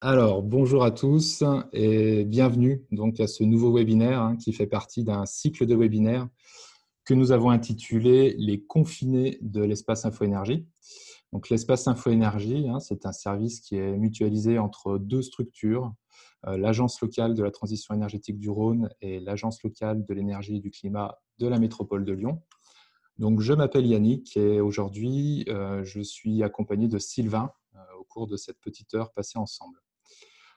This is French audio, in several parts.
Alors, bonjour à tous et bienvenue donc à ce nouveau webinaire qui fait partie d'un cycle de webinaires que nous avons intitulé Les confinés de l'espace Info-Énergie. Donc, l'espace Info-Énergie, c'est un service qui est mutualisé entre deux structures, l'Agence locale de la transition énergétique du Rhône et l'Agence locale de l'énergie et du climat de la métropole de Lyon. Donc, je m'appelle Yannick et aujourd'hui, je suis accompagné de Sylvain au cours de cette petite heure passée ensemble.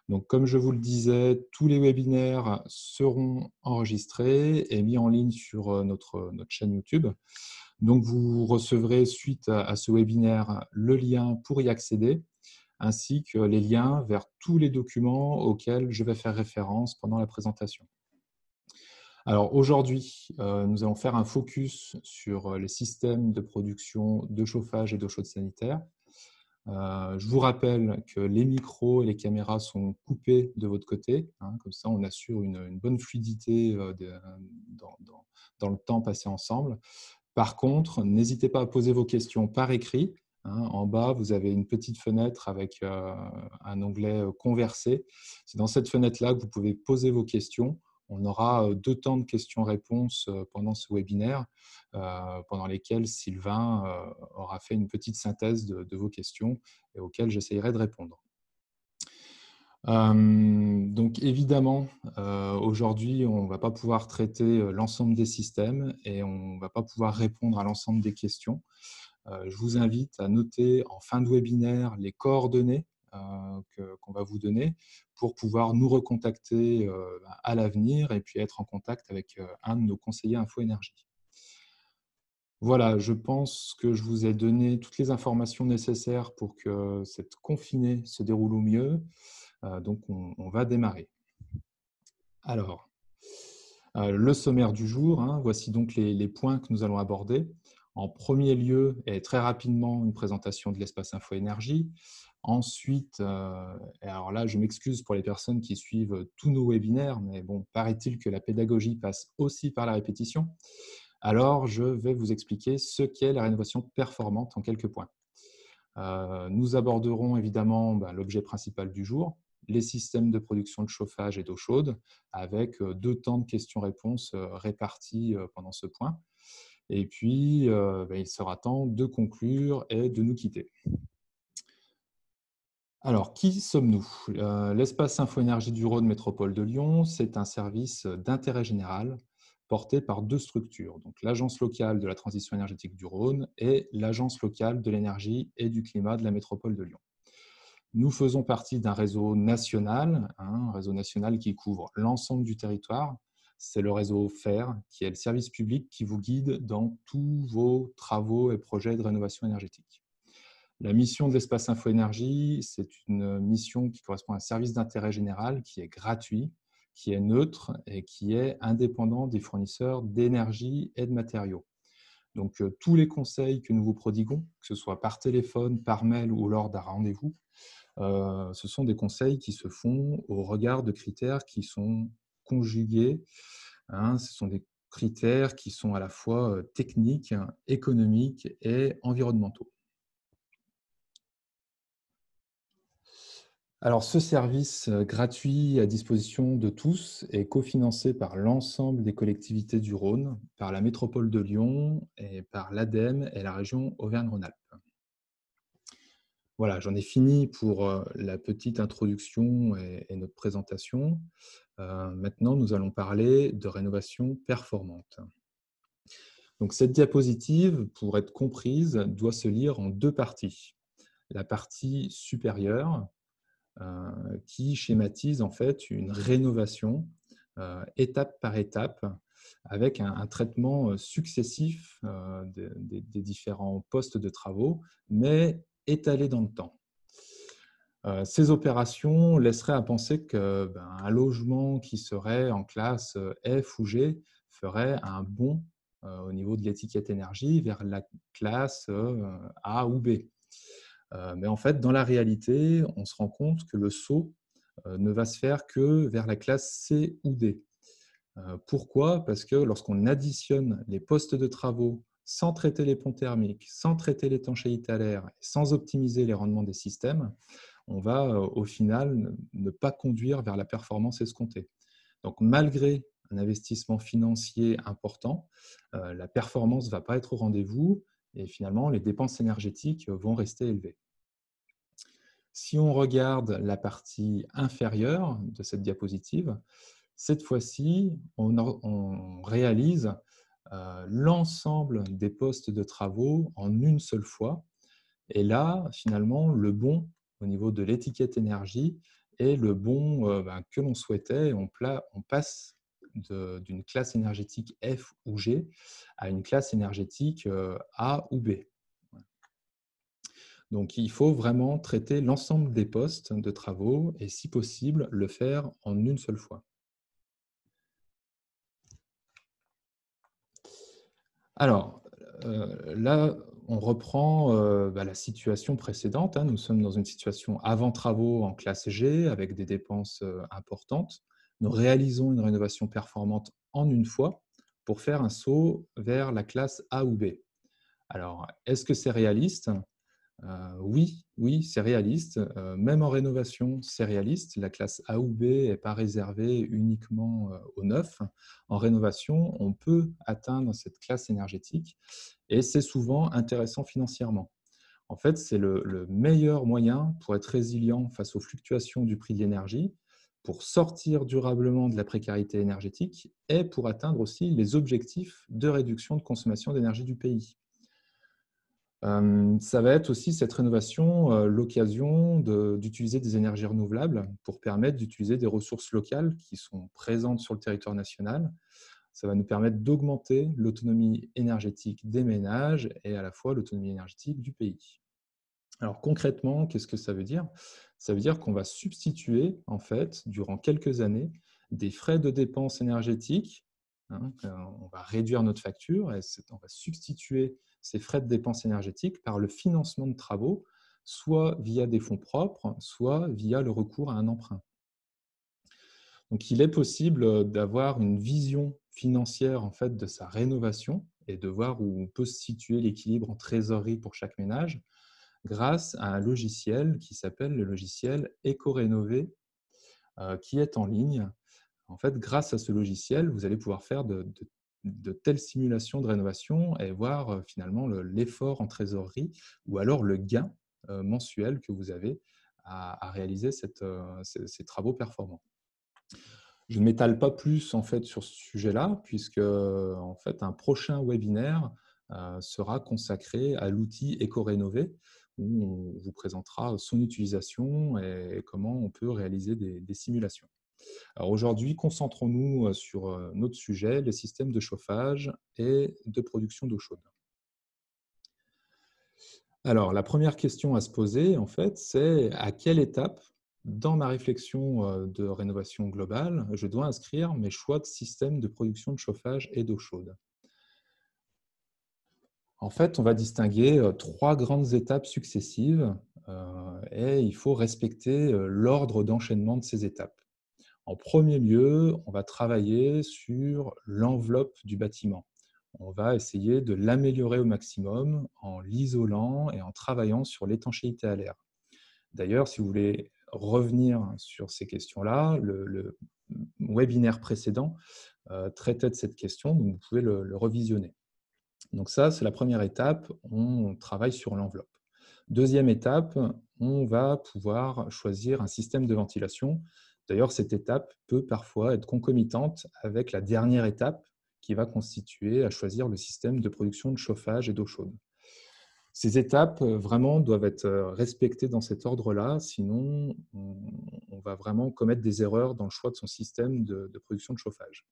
Donc, comme je vous le disais, tous les webinaires seront enregistrés et mis en ligne sur notre chaîne YouTube. Donc, vous recevrez suite à ce webinaire le lien pour y accéder, ainsi que les liens vers tous les documents auxquels je vais faire référence pendant la présentation. Alors aujourd'hui, nous allons faire un focus sur les systèmes de production de chauffage et d'eau chaude sanitaire. Je vous rappelle que les micros et les caméras sont coupés de votre côté, comme ça on assure une bonne fluidité dans le temps passé ensemble. Par contre, n'hésitez pas à poser vos questions par écrit. En bas, vous avez une petite fenêtre avec un onglet Converser. C'est dans cette fenêtre-là que vous pouvez poser vos questions. On aura deux temps de questions-réponses pendant ce webinaire, pendant lesquels Sylvain aura fait une petite synthèse de vos questions et auxquelles j'essayerai de répondre. Donc évidemment, aujourd'hui, on ne va pas pouvoir traiter l'ensemble des systèmes et on ne va pas pouvoir répondre à l'ensemble des questions. Je vous invite à noter en fin de webinaire les coordonnées qu'on va vous donner pour pouvoir nous recontacter à l'avenir et puis être en contact avec un de nos conseillers Info-Énergie. Voilà, je pense que je vous ai donné toutes les informations nécessaires pour que cette confinée se déroule au mieux. Donc, on va démarrer. Alors, le sommaire du jour, voici donc les points que nous allons aborder. En premier lieu, et très rapidement, une présentation de l'espace Info-Énergie. Ensuite, et alors là, je m'excuse pour les personnes qui suivent tous nos webinaires, mais bon, paraît-il que la pédagogie passe aussi par la répétition. Alors, je vais vous expliquer ce qu'est la rénovation performante en quelques points. Nous aborderons évidemment l'objet principal du jour, les systèmes de production de chauffage et d'eau chaude, avec deux temps de questions-réponses répartis pendant ce point. Et puis, il sera temps de conclure et de nous quitter. Alors, qui sommes-nous? L'espace Info-Énergie du Rhône Métropole de Lyon, c'est un service d'intérêt général porté par deux structures, donc l'Agence locale de la transition énergétique du Rhône et l'Agence locale de l'énergie et du climat de la métropole de Lyon. Nous faisons partie d'un réseau national, un réseau national qui couvre l'ensemble du territoire. C'est le réseau FER, qui est le service public qui vous guide dans tous vos travaux et projets de rénovation énergétique. La mission de l'espace Info-Énergie, c'est une mission qui correspond à un service d'intérêt général qui est gratuit, qui est neutre et qui est indépendant des fournisseurs d'énergie et de matériaux. Donc, tous les conseils que nous vous prodiguons, que ce soit par téléphone, par mail ou lors d'un rendez-vous, ce sont des conseils qui se font au regard de critères qui sont conjugués. Ce sont des critères qui sont à la fois techniques, économiques et environnementaux. Alors, ce service gratuit à disposition de tous est cofinancé par l'ensemble des collectivités du Rhône, par la métropole de Lyon et par l'ADEME et la région Auvergne-Rhône-Alpes. Voilà, j'en ai fini pour la petite introduction et notre présentation. Maintenant, nous allons parler de rénovation performante. Donc, cette diapositive, pour être comprise, doit se lire en deux parties. La partie supérieure, qui schématise en fait une rénovation étape par étape avec un traitement successif des différents postes de travaux, mais étalé dans le temps. Ces opérations laisseraient à penser qu'un logement qui serait en classe F ou G ferait un bond au niveau de l'étiquette énergie vers la classe A ou B. Mais en fait, dans la réalité, on se rend compte que le saut ne va se faire que vers la classe C ou D. Pourquoi? Parce que lorsqu'on additionne les postes de travaux sans traiter les ponts thermiques, sans traiter l'étanchéité à l'air, sans optimiser les rendements des systèmes, on va au final ne pas conduire vers la performance escomptée. Donc, malgré un investissement financier important, la performance ne va pas être au rendez-vous et finalement, les dépenses énergétiques vont rester élevées. Si on regarde la partie inférieure de cette diapositive, cette fois-ci, on réalise l'ensemble des postes de travaux en une seule fois. Et là, finalement, le bon au niveau de l'étiquette énergie est le bon que l'on souhaitait. On passe d'une classe énergétique F ou G à une classe énergétique A ou B. Donc, il faut vraiment traiter l'ensemble des postes de travaux et, si possible, le faire en une seule fois. Alors, là, on reprend la situation précédente. Nous sommes dans une situation avant travaux en classe G avec des dépenses importantes. Nous réalisons une rénovation performante en une fois pour faire un saut vers la classe A ou B. Alors, est-ce que c'est réaliste ? Oui, c'est réaliste. Même en rénovation, c'est réaliste. La classe A ou B n'est pas réservée uniquement aux neufs. En rénovation, on peut atteindre cette classe énergétique et c'est souvent intéressant financièrement. En fait, c'est le meilleur moyen pour être résilient face aux fluctuations du prix de l'énergie, pour sortir durablement de la précarité énergétique et pour atteindre aussi les objectifs de réduction de consommation d'énergie du pays. Ça va être aussi cette rénovation l'occasion d'utiliser des énergies renouvelables pour permettre d'utiliser des ressources locales qui sont présentes sur le territoire national. Ça va nous permettre d'augmenter l'autonomie énergétique des ménages et à la fois l'autonomie énergétique du pays. Alors concrètement, qu'est-ce que ça veut dire ? Ça veut dire qu'on va substituer, en fait, durant quelques années, des frais de dépenses énergétiques. On va réduire notre facture et on va substituer ces frais de dépenses énergétiques par le financement de travaux, soit via des fonds propres, soit via le recours à un emprunt. Donc, il est possible d'avoir une vision financière en fait, de sa rénovation et de voir où peut se situer l'équilibre en trésorerie pour chaque ménage grâce à un logiciel qui s'appelle le logiciel EcoRénové, qui est en ligne. En fait, grâce à ce logiciel, vous allez pouvoir faire de telles simulations de rénovation et voir finalement l'effort en trésorerie ou alors le gain mensuel que vous avez à réaliser ces travaux performants. Je ne m'étale pas plus en fait, sur ce sujet-là, puisque en fait, un prochain webinaire sera consacré à l'outil EcoRénové, où on vous présentera son utilisation et comment on peut réaliser des simulations. Alors aujourd'hui, concentrons-nous sur notre sujet, les systèmes de chauffage et de production d'eau chaude. Alors, la première question à se poser, en fait, c'est à quelle étape, dans ma réflexion de rénovation globale, je dois inscrire mes choix de système de production de chauffage et d'eau chaude. En fait, on va distinguer trois grandes étapes successives et il faut respecter l'ordre d'enchaînement de ces étapes. En premier lieu, on va travailler sur l'enveloppe du bâtiment. On va essayer de l'améliorer au maximum en l'isolant et en travaillant sur l'étanchéité à l'air. D'ailleurs, si vous voulez revenir sur ces questions-là, le webinaire précédent traitait de cette question, donc vous pouvez le revisionner. Donc ça, c'est la première étape, on travaille sur l'enveloppe. Deuxième étape, on va pouvoir choisir un système de ventilation. D'ailleurs, cette étape peut parfois être concomitante avec la dernière étape qui va constituer à choisir le système de production de chauffage et d'eau chaude. Ces étapes vraiment doivent être respectées dans cet ordre-là, sinon on va vraiment commettre des erreurs dans le choix de son système de production de chauffage.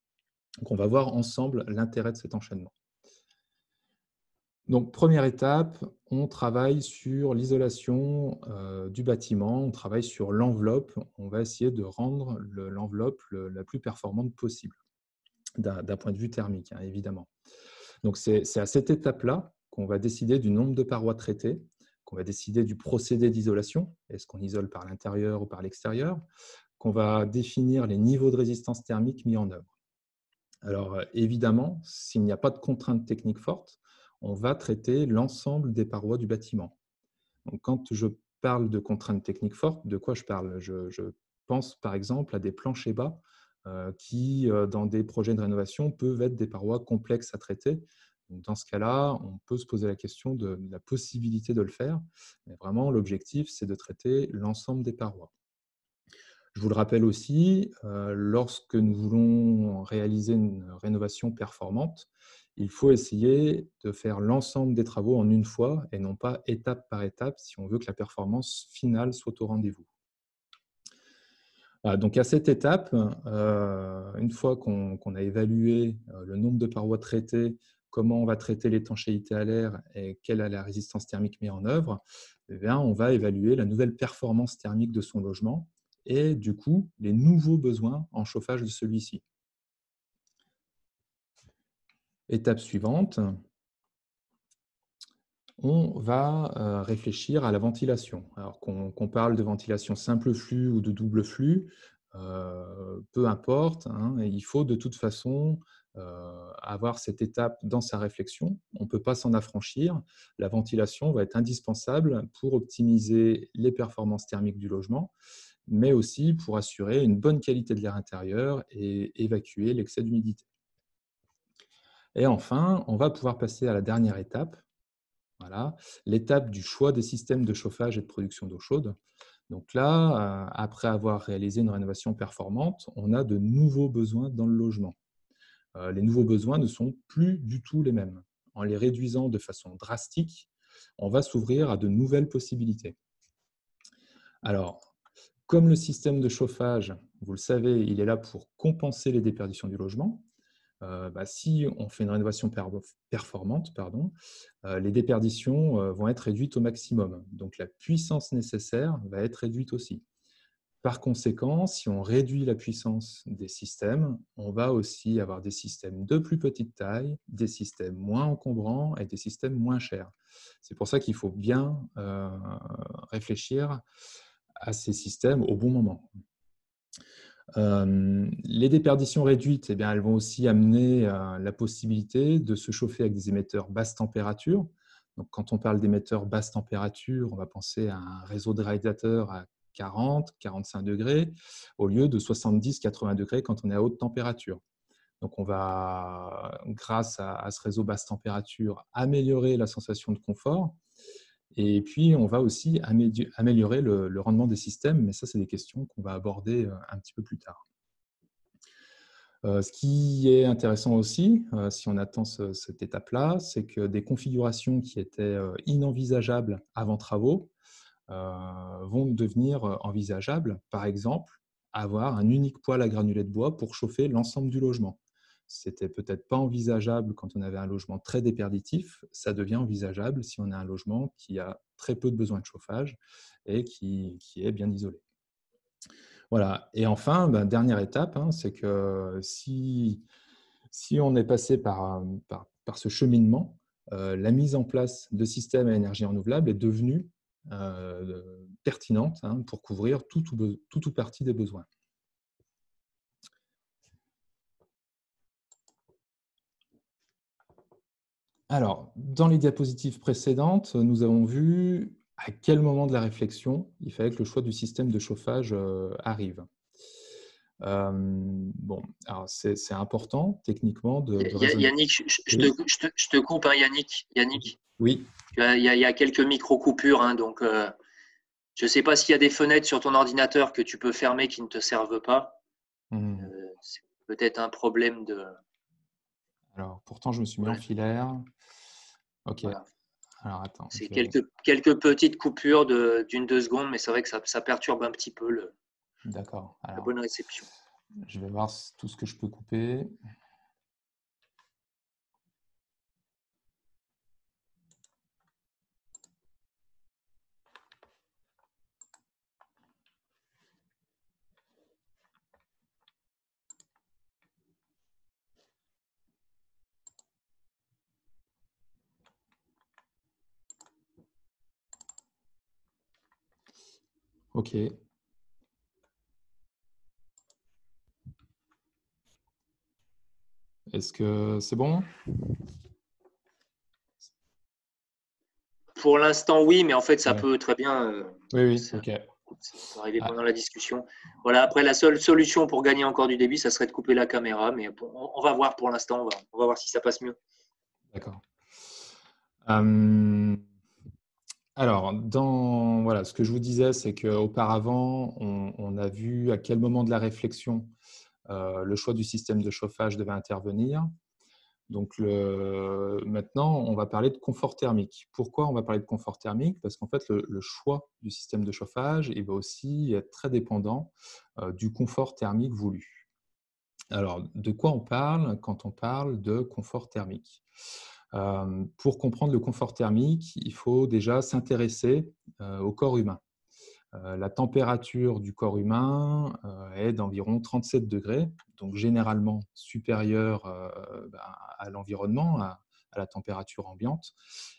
Donc on va voir ensemble l'intérêt de cet enchaînement. Donc, première étape, on travaille sur l'isolation du bâtiment, on travaille sur l'enveloppe. On va essayer de rendre l'enveloppe la plus performante possible, d'un point de vue thermique, évidemment. Donc, c'est à cette étape-là qu'on va décider du nombre de parois traitées, qu'on va décider du procédé d'isolation, est-ce qu'on isole par l'intérieur ou par l'extérieur, qu'on va définir les niveaux de résistance thermique mis en œuvre. Alors, évidemment, s'il n'y a pas de contrainte technique forte, on va traiter l'ensemble des parois du bâtiment. Donc, quand je parle de contraintes techniques fortes, de quoi je parle? Je pense par exemple à des planchers bas qui, dans des projets de rénovation, peuvent être des parois complexes à traiter. Donc, dans ce cas-là, on peut se poser la question de la possibilité de le faire. Mais vraiment, l'objectif, c'est de traiter l'ensemble des parois. Je vous le rappelle aussi, lorsque nous voulons réaliser une rénovation performante, il faut essayer de faire l'ensemble des travaux en une fois et non pas étape par étape si on veut que la performance finale soit au rendez-vous. Donc à cette étape, une fois qu'on a évalué le nombre de parois traitées, comment on va traiter l'étanchéité à l'air et quelle est la résistance thermique mise en œuvre, eh bien, on va évaluer la nouvelle performance thermique de son logement et du coup les nouveaux besoins en chauffage de celui-ci. Étape suivante, on va réfléchir à la ventilation. Alors qu'on parle de ventilation simple flux ou de double flux, peu importe, hein, il faut de toute façon avoir cette étape dans sa réflexion. On ne peut pas s'en affranchir. La ventilation va être indispensable pour optimiser les performances thermiques du logement, mais aussi pour assurer une bonne qualité de l'air intérieur et évacuer l'excès d'humidité. Et enfin, on va pouvoir passer à la dernière étape, voilà, l'étape du choix des systèmes de chauffage et de production d'eau chaude. Donc là, après avoir réalisé une rénovation performante, on a de nouveaux besoins dans le logement. Les nouveaux besoins ne sont plus du tout les mêmes. En les réduisant de façon drastique, on va s'ouvrir à de nouvelles possibilités. Alors, comme le système de chauffage, vous le savez, il est là pour compenser les déperditions du logement. Si on fait une rénovation performante, les déperditions vont être réduites au maximum. Donc la puissance nécessaire va être réduite aussi. Par conséquent, si on réduit la puissance des systèmes, on va aussi avoir des systèmes de plus petite taille, des systèmes moins encombrants et des systèmes moins chers. C'est pour ça qu'il faut bien réfléchir à ces systèmes au bon moment. Les déperditions réduites, eh bien, elles vont aussi amener la possibilité de se chauffer avec des émetteurs basse température. Donc, quand on parle d'émetteurs basse température, on va penser à un réseau de radiateurs à 40, 45 degrés, au lieu de 70, 80 degrés quand on est à haute température. Donc, on va, grâce à ce réseau basse température, améliorer la sensation de confort. Et puis, on va aussi améliorer le rendement des systèmes, mais ça, c'est des questions qu'on va aborder un petit peu plus tard. Ce qui est intéressant aussi, si on attend cette étape-là, c'est que des configurations qui étaient inenvisageables avant travaux vont devenir envisageables. Par exemple, avoir un unique poêle à granulés de bois pour chauffer l'ensemble du logement. C'était peut-être pas envisageable quand on avait un logement très déperditif. Ça devient envisageable si on a un logement qui a très peu de besoin de chauffage et qui est bien isolé. Voilà. Et enfin, dernière étape, hein, c'est que si on est passé par ce cheminement, la mise en place de systèmes à énergie renouvelable est devenue pertinente, hein, pour couvrir tout ou partie des besoins. Alors, dans les diapositives précédentes, nous avons vu à quel moment de la réflexion il fallait que le choix du système de chauffage arrive. Bon, alors c'est important techniquement de raisonner. Yannick, Oui, je te coupe, hein, Yannick. oui. Il y a quelques micro-coupures, hein, donc je ne sais pas s'il y a des fenêtres sur ton ordinateur que tu peux fermer qui ne te servent pas. Hmm. C'est peut-être un problème de… Alors, pourtant, je me suis mis en Voilà. filaire. Ok. Voilà. Alors, attends. C'est quelques petites coupures d'une, 2 secondes, mais c'est vrai que ça perturbe un petit peu D'accord. la Alors, bonne réception. je vais voir tout ce que je peux couper. Ok. Est-ce que c'est bon? Pour l'instant, oui, mais en fait, ça Ouais. peut très bien. Oui, Ça, ok. ça peut arriver Ah, pendant la discussion. Voilà. Après, la seule solution pour gagner encore du débit, ça serait de couper la caméra, mais bon, on va voir pour l'instant. On va voir si ça passe mieux. d'accord. Alors, voilà, ce que je vous disais, c'est qu'auparavant, on a vu à quel moment de la réflexion le choix du système de chauffage devait intervenir. Donc, maintenant, on va parler de confort thermique. Pourquoi on va parler de confort thermique? Parce qu'en fait, le choix du système de chauffage, il va aussi être très dépendant du confort thermique voulu. Alors, de quoi on parle quand on parle de confort thermique? Pour comprendre le confort thermique, il faut déjà s'intéresser au corps humain. La température du corps humain est d'environ 37 degrés, donc généralement supérieure à l'environnement, à la température ambiante.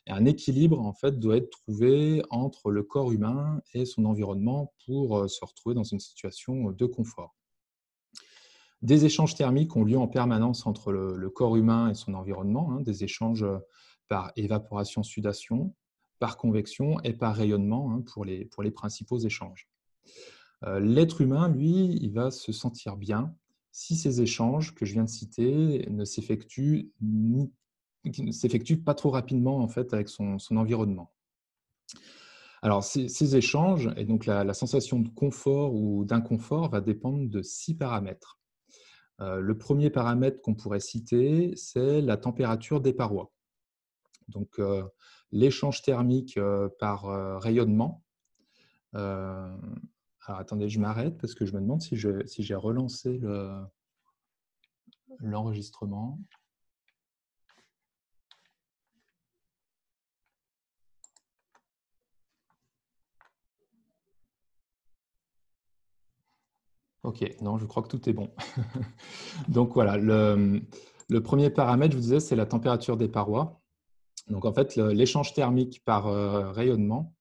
Et un équilibre en fait, doit être trouvé entre le corps humain et son environnement pour se retrouver dans une situation de confort. Des échanges thermiques ont lieu en permanence entre le corps humain et son environnement, hein, des échanges par évaporation-sudation, par convection et par rayonnement hein, pour les principaux échanges. L'être humain, lui, il va se sentir bien si ces échanges que je viens de citer ne s'effectuent pas trop rapidement en fait, avec son environnement. Alors, ces échanges et donc la sensation de confort ou d'inconfort va dépendre de 6 paramètres. Le premier paramètre qu'on pourrait citer, c'est la température des parois. Donc, l'échange thermique par rayonnement. Alors, attendez, je m'arrête parce que je me demande si j'ai relancé l'enregistrement. Ok, non, je crois que tout est bon. Donc voilà, le premier paramètre, je vous disais, c'est la température des parois. Donc en fait, l'échange thermique par rayonnement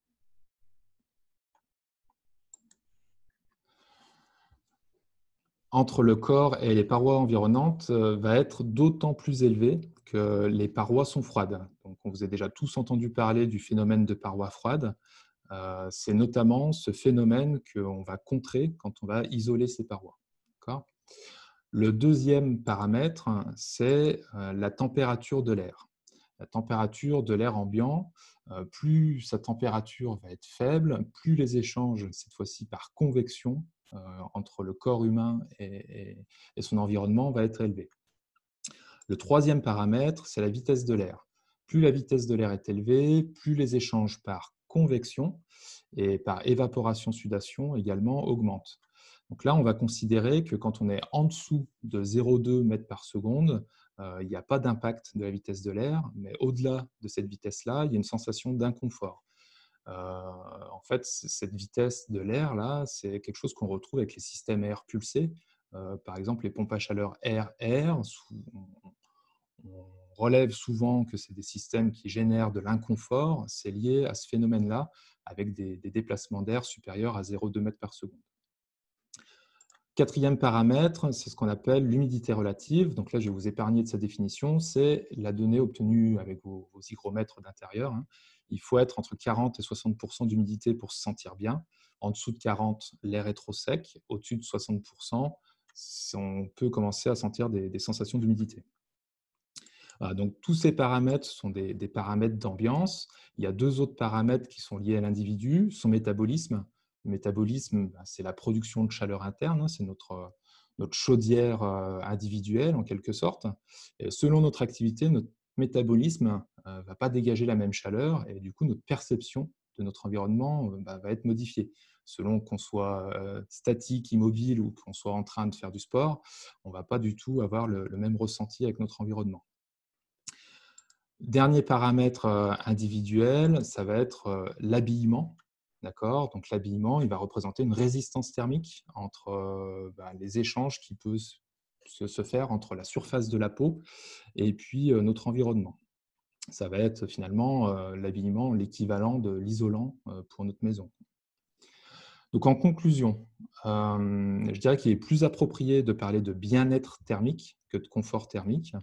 entre le corps et les parois environnantes va être d'autant plus élevé que les parois sont froides. Donc, on vous a déjà tous entendu parler du phénomène de parois froides. C'est notamment ce phénomène qu'on va contrer quand on va isoler ces parois. Le deuxième paramètre, c'est la température de l'air. La température de l'air ambiant, plus sa température va être faible, plus les échanges, cette fois-ci par convection, entre le corps humain et son environnement va être élevé. Le troisième paramètre, c'est la vitesse de l'air. Plus la vitesse de l'air est élevée, plus les échanges par convection et par évaporation-sudation également augmentent. Donc là, on va considérer que quand on est en dessous de 0,2 mètres par seconde, il n'y a pas d'impact de la vitesse de l'air, mais au-delà de cette vitesse-là, il y a une sensation d'inconfort. En fait, cette vitesse de l'air, là, c'est quelque chose qu'on retrouve avec les systèmes à air pulsé. Par exemple, les pompes à chaleur air-air, on relève souvent que c'est des systèmes qui génèrent de l'inconfort. C'est lié à ce phénomène-là, avec des déplacements d'air supérieurs à 0,2 mètres par seconde. Quatrième paramètre, c'est ce qu'on appelle l'humidité relative. Donc là, je vais vous épargner de sa définition. C'est la donnée obtenue avec vos hygromètres d'intérieur. Il faut être entre 40 et 60% d'humidité pour se sentir bien. En dessous de 40, l'air est trop sec. Au-dessus de 60%, on peut commencer à sentir des sensations d'humidité. Voilà, donc tous ces paramètres sont des paramètres d'ambiance. Il y a deux autres paramètres qui sont liés à l'individu, son métabolisme. Le métabolisme, c'est la production de chaleur interne, c'est notre chaudière individuelle en quelque sorte. Et selon notre activité, notre métabolisme ne va pas dégager la même chaleur et du coup notre perception de notre environnement va être modifiée. Selon qu'on soit statique, immobile ou qu'on soit en train de faire du sport, on ne va pas du tout avoir le même ressenti avec notre environnement. Dernier paramètre individuel, ça va être l'habillement. D'accord. Donc l'habillement, il va représenter une résistance thermique entre les échanges qui peuvent se faire entre la surface de la peau et puis notre environnement. Ça va être finalement l'habillement, l'équivalent de l'isolant pour notre maison. Donc en conclusion, je dirais qu'il est plus approprié de parler de bien-être thermique que de confort thermique.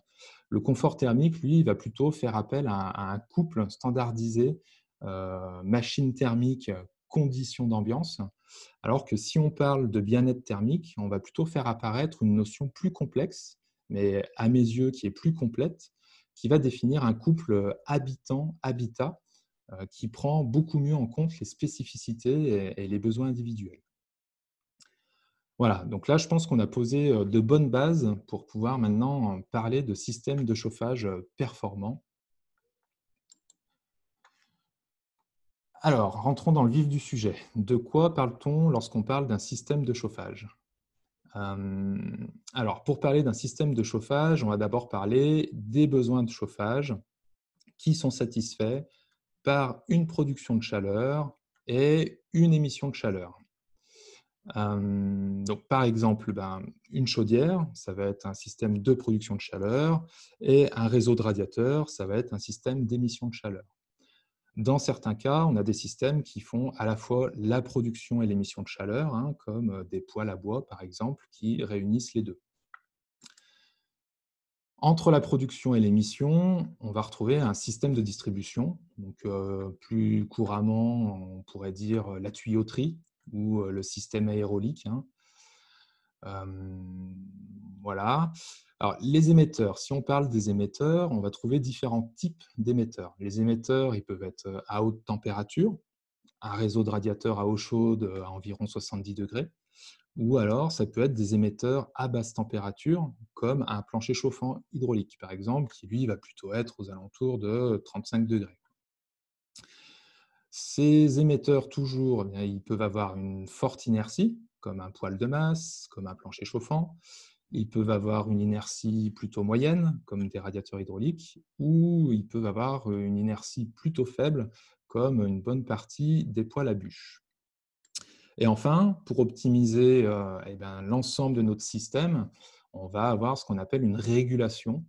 Le confort thermique, lui, il va plutôt faire appel à un couple standardisé machine thermique, conditions d'ambiance, alors que si on parle de bien-être thermique, on va plutôt faire apparaître une notion plus complexe, mais à mes yeux qui est plus complète, qui va définir un couple habitant-habitat qui prend beaucoup mieux en compte les spécificités et les besoins individuels. Voilà, donc là, je pense qu'on a posé de bonnes bases pour pouvoir maintenant parler de systèmes de chauffage performants. Alors, rentrons dans le vif du sujet. De quoi parle-t-on lorsqu'on parle d'un système de chauffage? Alors, pour parler d'un système de chauffage, on va d'abord parler des besoins de chauffage qui sont satisfaits par une production de chaleur et une émission de chaleur. Donc, par exemple, une chaudière, ça va être un système de production de chaleur, et un réseau de radiateurs, ça va être un système d'émission de chaleur. Dans certains cas, on a des systèmes qui font à la fois la production et l'émission de chaleur, comme des poêles à bois, par exemple, qui réunissent les deux. Entre la production et l'émission, on va retrouver un système de distribution. Donc, plus couramment, on pourrait dire la tuyauterie ou le système aérolique. Voilà. Alors, les émetteurs, si on parle des émetteurs, on va trouver différents types d'émetteurs. Les émetteurs, ils peuvent être à haute température, un réseau de radiateurs à eau chaude à environ 70 degrés, ou alors ça peut être des émetteurs à basse température, comme un plancher chauffant hydraulique, par exemple, qui lui va plutôt être aux alentours de 35 degrés. Ces émetteurs, toujours, eh bien, ils peuvent avoir une forte inertie, comme un poêle de masse, comme un plancher chauffant. Ils peuvent avoir une inertie plutôt moyenne, comme des radiateurs hydrauliques, ou ils peuvent avoir une inertie plutôt faible, comme une bonne partie des poêles à bûches. Et enfin, pour optimiser l'ensemble de notre système, on va avoir ce qu'on appelle une régulation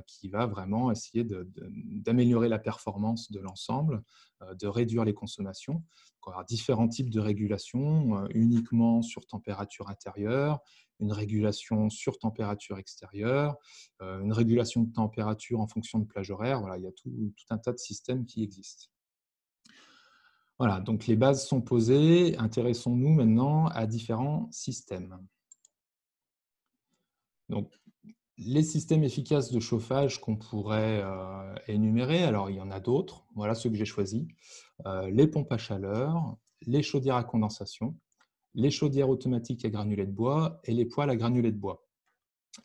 qui va vraiment essayer d'améliorer la performance de l'ensemble, de réduire les consommations. Donc, on va avoir différents types de régulation, uniquement sur température intérieure, une régulation sur température extérieure, une régulation de température en fonction de plage horaire. Voilà, il y a tout un tas de systèmes qui existent. Voilà, donc les bases sont posées. Intéressons-nous maintenant à différents systèmes. Donc, les systèmes efficaces de chauffage qu'on pourrait énumérer, alors il y en a d'autres, voilà ceux que j'ai choisis. Les pompes à chaleur, les chaudières à condensation, les chaudières automatiques à granulés de bois et les poêles à granulés de bois.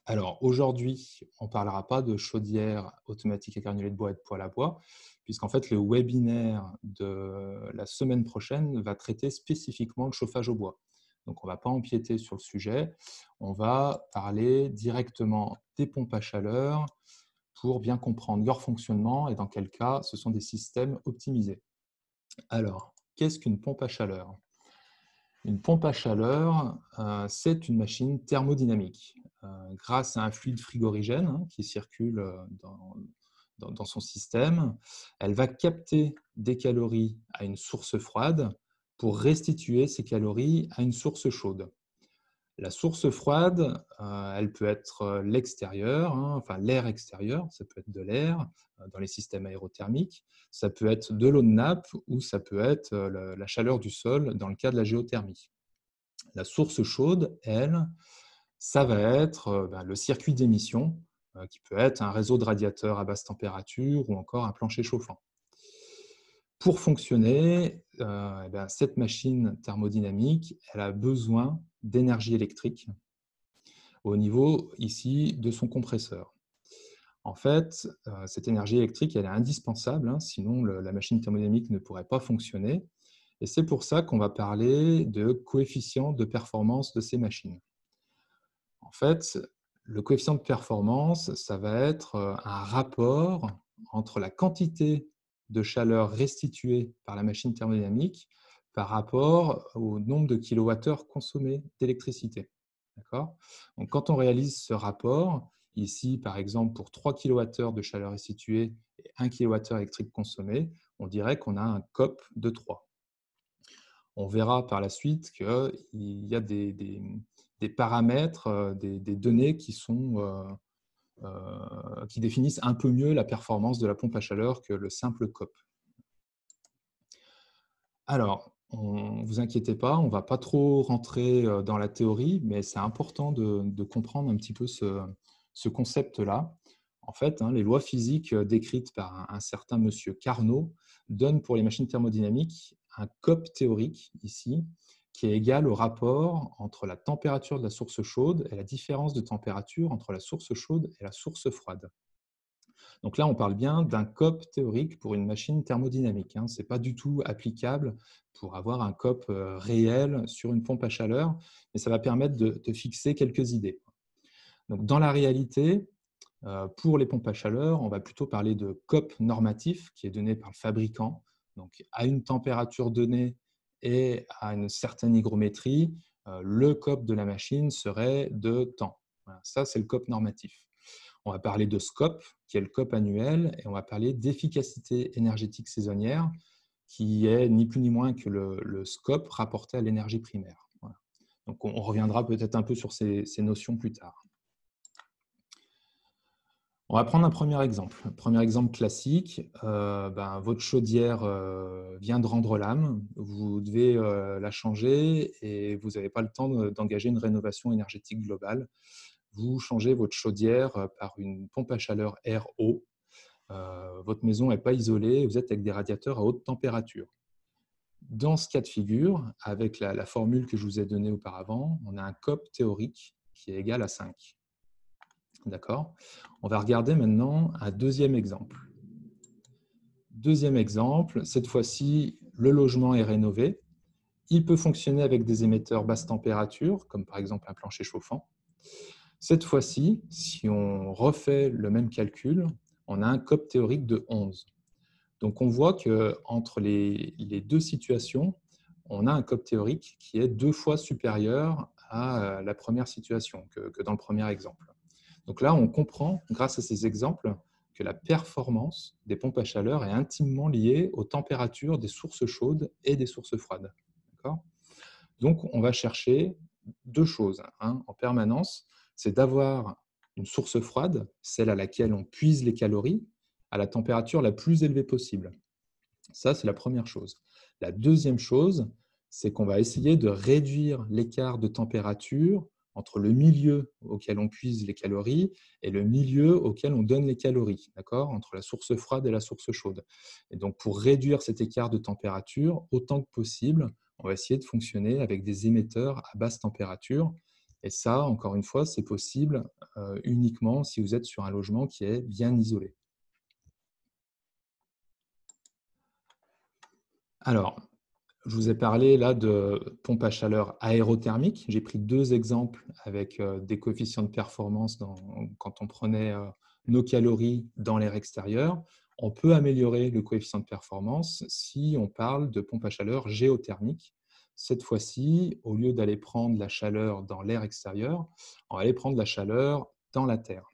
Alors aujourd'hui, on ne parlera pas de chaudière automatique à granulés de bois et de poêle à bois, puisqu'en fait le webinaire de la semaine prochaine va traiter spécifiquement le chauffage au bois. Donc on ne va pas empiéter sur le sujet, on va parler directement des pompes à chaleur pour bien comprendre leur fonctionnement et dans quel cas ce sont des systèmes optimisés. Alors, qu'est-ce qu'une pompe à chaleur? Une pompe à chaleur, c'est une machine thermodynamique. Grâce à un fluide frigorigène qui circule dans son système, elle va capter des calories à une source froide pour restituer ces calories à une source chaude. La source froide, elle peut être l'extérieur, enfin l'air extérieur, ça peut être de l'air dans les systèmes aérothermiques, ça peut être de l'eau de nappe ou ça peut être la chaleur du sol dans le cas de la géothermie. La source chaude, elle, ça va être le circuit d'émission, qui peut être un réseau de radiateurs à basse température ou encore un plancher chauffant. Pour fonctionner, cette machine thermodynamique, elle a besoin d'énergie électrique au niveau ici de son compresseur. En fait, cette énergie électrique, elle est indispensable, sinon la machine thermodynamique ne pourrait pas fonctionner. Et c'est pour ça qu'on va parler de coefficient de performance de ces machines. En fait, le coefficient de performance, ça va être un rapport entre la quantité de chaleur restituée par la machine thermodynamique par rapport au nombre de kilowattheures consommés d'électricité. Donc, quand on réalise ce rapport, ici par exemple pour 3 kWh de chaleur restituée et 1 kWh électrique consommé, on dirait qu'on a un COP de 3. On verra par la suite qu'il y a des paramètres, des données qui définissent un peu mieux la performance de la pompe à chaleur que le simple COP. Alors, vous inquiétez pas, on ne va pas trop rentrer dans la théorie, mais c'est important de comprendre un petit peu ce concept-là. En fait, hein, les lois physiques décrites par un certain monsieur Carnot donnent pour les machines thermodynamiques un COP théorique, ici, qui est égal au rapport entre la température de la source chaude et la différence de température entre la source chaude et la source froide. Donc là, on parle bien d'un COP théorique pour une machine thermodynamique, hein. Ce n'est pas du tout applicable pour avoir un COP réel sur une pompe à chaleur, mais ça va permettre de fixer quelques idées. Donc, dans la réalité, pour les pompes à chaleur, on va plutôt parler de COP normatif qui est donné par le fabricant. Donc, à une température donnée et à une certaine hygrométrie, le COP de la machine serait de temps. Voilà, ça, c'est le COP normatif. On va parler de SCOP, qui est le COP annuel, et on va parler d'efficacité énergétique saisonnière, qui est ni plus ni moins que le SCOP rapporté à l'énergie primaire. Voilà. Donc, on reviendra peut-être un peu sur ces notions plus tard. On va prendre un premier exemple. Un premier exemple classique, votre chaudière vient de rendre l'âme, vous devez la changer et vous n'avez pas le temps d'engager une rénovation énergétique globale. Vous changez votre chaudière par une pompe à chaleur air-eau. Votre maison n'est pas isolée, vous êtes avec des radiateurs à haute température. Dans ce cas de figure, avec la formule que je vous ai donnée auparavant, on a un COP théorique qui est égal à 5. D'accord ? On va regarder maintenant un deuxième exemple. Deuxième exemple, cette fois-ci, le logement est rénové. Il peut fonctionner avec des émetteurs basse température, comme par exemple un plancher chauffant. Cette fois-ci, si on refait le même calcul, on a un COP théorique de 11. Donc, on voit qu'entre les deux situations, on a un COP théorique qui est 2 fois supérieur à la première situation que dans le premier exemple. Donc là, on comprend, grâce à ces exemples, que la performance des pompes à chaleur est intimement liée aux températures des sources chaudes et des sources froides. Donc, on va chercher deux choses en permanence. C'est d'avoir une source froide, celle à laquelle on puise les calories, à la température la plus élevée possible. Ça, c'est la première chose. La deuxième chose, c'est qu'on va essayer de réduire l'écart de température entre le milieu auquel on puise les calories et le milieu auquel on donne les calories, d'accord, entre la source froide et la source chaude. Et donc, pour réduire cet écart de température autant que possible, on va essayer de fonctionner avec des émetteurs à basse température. Et ça, encore une fois, c'est possible uniquement si vous êtes sur un logement qui est bien isolé. Alors, je vous ai parlé là de pompes à chaleur aérothermique. J'ai pris deux exemples avec des coefficients de performance quand on prenait nos calories dans l'air extérieur. On peut améliorer le coefficient de performance si on parle de pompes à chaleur géothermique. Cette fois-ci, au lieu d'aller prendre la chaleur dans l'air extérieur, on va aller prendre la chaleur dans la terre.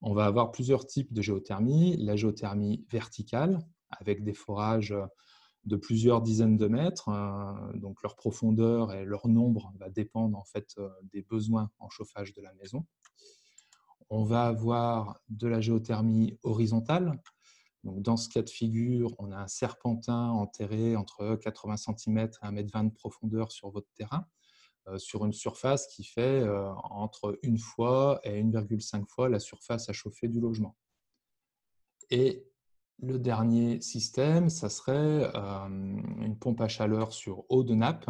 On va avoir plusieurs types de géothermie. La géothermie verticale, avec des forages de plusieurs dizaines de mètres. Donc leur profondeur et leur nombre va dépendre en fait des besoins en chauffage de la maison. On va avoir de la géothermie horizontale. Donc dans ce cas de figure, on a un serpentin enterré entre 80 cm et 1,20 m de profondeur sur votre terrain, sur une surface qui fait entre 1 fois et 1,5 fois la surface à chauffer du logement. Et le dernier système, ça serait une pompe à chaleur sur eau de nappe.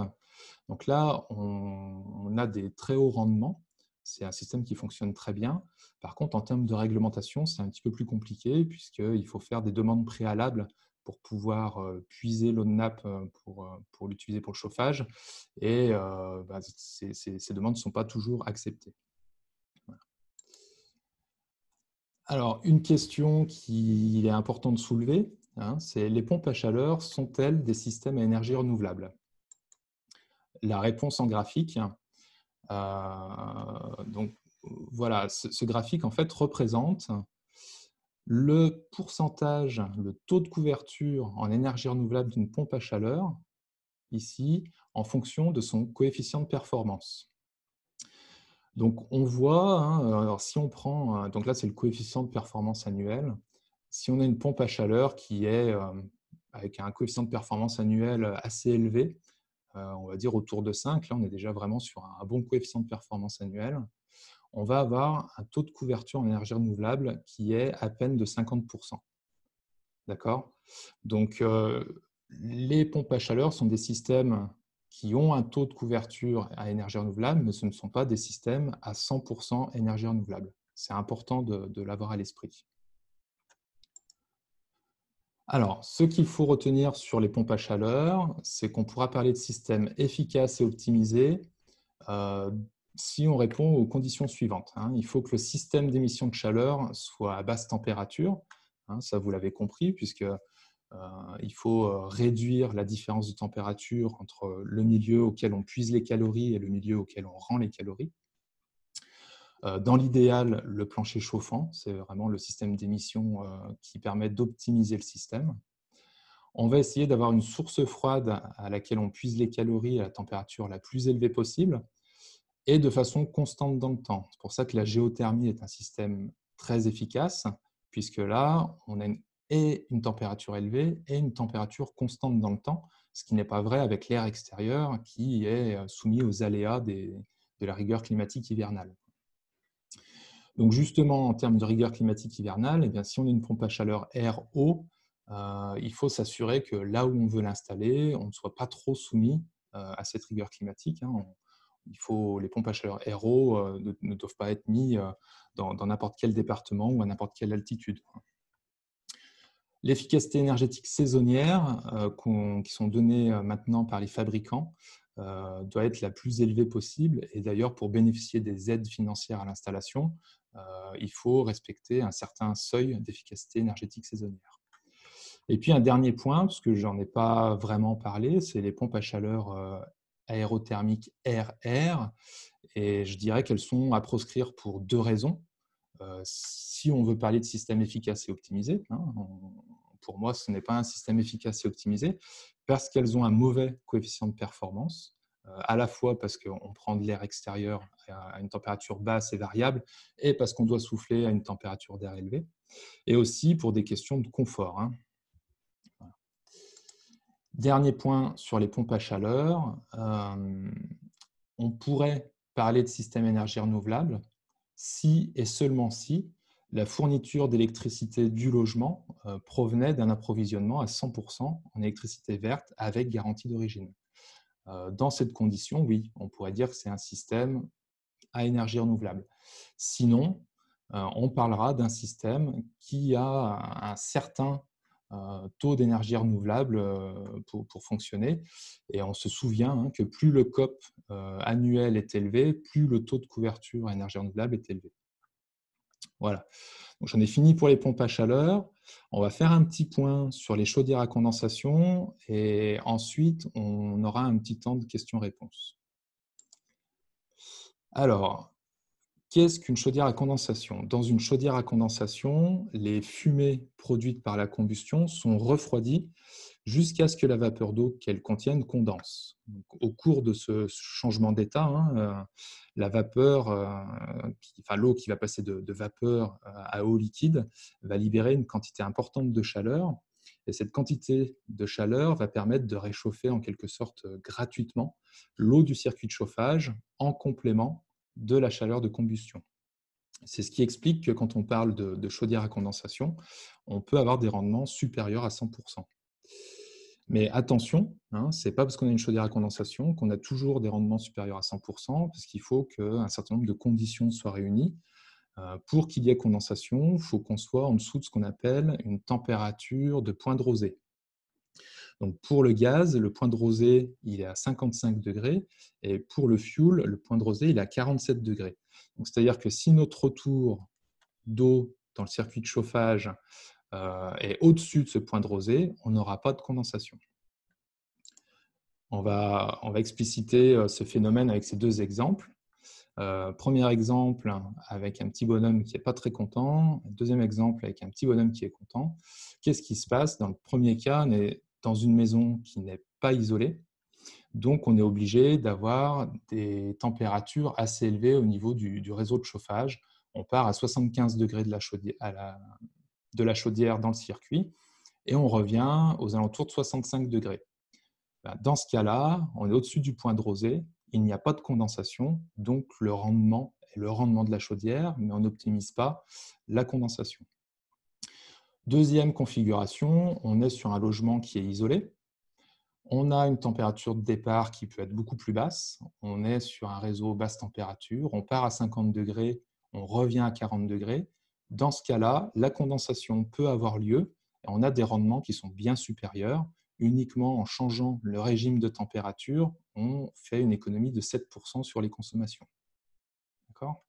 Donc là, on a des très hauts rendements. C'est un système qui fonctionne très bien. Par contre, en termes de réglementation, c'est un petit peu plus compliqué puisqu'il faut faire des demandes préalables pour pouvoir puiser l'eau de nappe pour l'utiliser pour le chauffage. Et ces demandes ne sont pas toujours acceptées. Alors, une question qu'il est important de soulever, c'est les pompes à chaleur sont-elles des systèmes à énergie renouvelable? La réponse en graphique, donc voilà, ce graphique en fait représente le pourcentage, le taux de couverture en énergie renouvelable d'une pompe à chaleur, ici, en fonction de son coefficient de performance. Donc, on voit, alors si on prend, donc là, c'est le coefficient de performance annuel. Si on a une pompe à chaleur qui est avec un coefficient de performance annuel assez élevé, on va dire autour de 5, là on est déjà vraiment sur un bon coefficient de performance annuel, on va avoir un taux de couverture en énergie renouvelable qui est à peine de 50%. D'accord? Donc, les pompes à chaleur sont des systèmes qui ont un taux de couverture à énergie renouvelable, mais ce ne sont pas des systèmes à 100% énergie renouvelable. C'est important de l'avoir à l'esprit. Alors, ce qu'il faut retenir sur les pompes à chaleur, c'est qu'on pourra parler de systèmes efficaces et optimisés si on répond aux conditions suivantes. Il faut que le système d'émission de chaleur soit à basse température, ça vous l'avez compris, puisque il faut réduire la différence de température entre le milieu auquel on puise les calories et le milieu auquel on rend les calories. Dans l'idéal, le plancher chauffant, c'est vraiment le système d'émission qui permet d'optimiser le système. On va essayer d'avoir une source froide à laquelle on puise les calories à la température la plus élevée possible et de façon constante dans le temps. C'est pour ça que la géothermie est un système très efficace, puisque là, on a une température élevée et une température constante dans le temps, ce qui n'est pas vrai avec l'air extérieur qui est soumis aux aléas de la rigueur climatique hivernale. Donc justement, en termes de rigueur climatique hivernale, eh bien, si on a une pompe à chaleur air-eau, il faut s'assurer que là où on veut l'installer, on ne soit pas trop soumis à cette rigueur climatique. Les pompes à chaleur aéro ne doivent pas être mis dans n'importe quel département ou à n'importe quelle altitude. L'efficacité énergétique saisonnière qui sont données maintenant par les fabricants doit être la plus élevée possible. Et d'ailleurs, pour bénéficier des aides financières à l'installation, il faut respecter un certain seuil d'efficacité énergétique saisonnière. Et puis un dernier point, parce que je n'en ai pas vraiment parlé, c'est les pompes à chaleur aérothermiques air-air. Et je dirais qu'elles sont à proscrire pour deux raisons. Si on veut parler de système efficace et optimisé, pour moi, ce n'est pas un système efficace et optimisé parce qu'elles ont un mauvais coefficient de performance, à la fois parce qu'on prend de l'air extérieur à une température basse et variable et parce qu'on doit souffler à une température d'air élevée, et aussi pour des questions de confort. Voilà. Dernier point sur les pompes à chaleur, on pourrait parler de système énergie renouvelable si et seulement si la fourniture d'électricité du logement provenait d'un approvisionnement à 100% en électricité verte avec garantie d'origine. Dans cette condition, oui, on pourrait dire que c'est un système à énergie renouvelable. Sinon, on parlera d'un système qui a un certain taux d'énergie renouvelable pour fonctionner. Et on se souvient que plus le COP annuel est élevé, plus le taux de couverture à énergie renouvelable est élevé. Voilà. Donc, j'en ai fini pour les pompes à chaleur. On va faire un petit point sur les chaudières à condensation et ensuite, on aura un petit temps de questions-réponses. Alors, qu'est-ce qu'une chaudière à condensation? Dans une chaudière à condensation, les fumées produites par la combustion sont refroidies jusqu'à ce que la vapeur d'eau qu'elles contiennent condense. Donc, au cours de ce changement d'état, la vapeur, l'eau qui va passer de vapeur à eau liquide va libérer une quantité importante de chaleur. Et cette quantité de chaleur va permettre de réchauffer en quelque sorte gratuitement l'eau du circuit de chauffage en complément de la chaleur de combustion. C'est ce qui explique que quand on parle de chaudière à condensation, on peut avoir des rendements supérieurs à 100%. Mais attention, ce n'est pas parce qu'on a une chaudière à condensation qu'on a toujours des rendements supérieurs à 100%, parce qu'il faut qu'un certain nombre de conditions soient réunies. Pour qu'il y ait condensation, il faut qu'on soit en dessous de ce qu'on appelle une température de point de rosée. Donc pour le gaz, le point de rosée, il est à 55 degrés, et pour le fuel, le point de rosée, il est à 47 degrés. C'est-à-dire que si notre retour d'eau dans le circuit de chauffage est au-dessus de ce point de rosée, on n'aura pas de condensation. On va expliciter ce phénomène avec ces deux exemples. Premier exemple avec un petit bonhomme qui n'est pas très content. Deuxième exemple avec un petit bonhomme qui est content. Qu'est-ce qui se passe? Dans le premier cas, on est dans une maison qui n'est pas isolée. Donc, on est obligé d'avoir des températures assez élevées au niveau du réseau de chauffage. On part à 75 degrés de la chaudière dans le circuit. et on revient aux alentours de 65 degrés. Dans ce cas-là, on est au-dessus du point de rosée, il n'y a pas de condensation, donc le rendement est le rendement de la chaudière, mais on n'optimise pas la condensation. Deuxième configuration, on est sur un logement qui est isolé. On a une température de départ qui peut être beaucoup plus basse. On est sur un réseau basse température. On part à 50 degrés, on revient à 40 degrés. Dans ce cas-là, la condensation peut avoir lieu et on a des rendements qui sont bien supérieurs. Uniquement en changeant le régime de température, on fait une économie de 7% sur les consommations. D'accord ?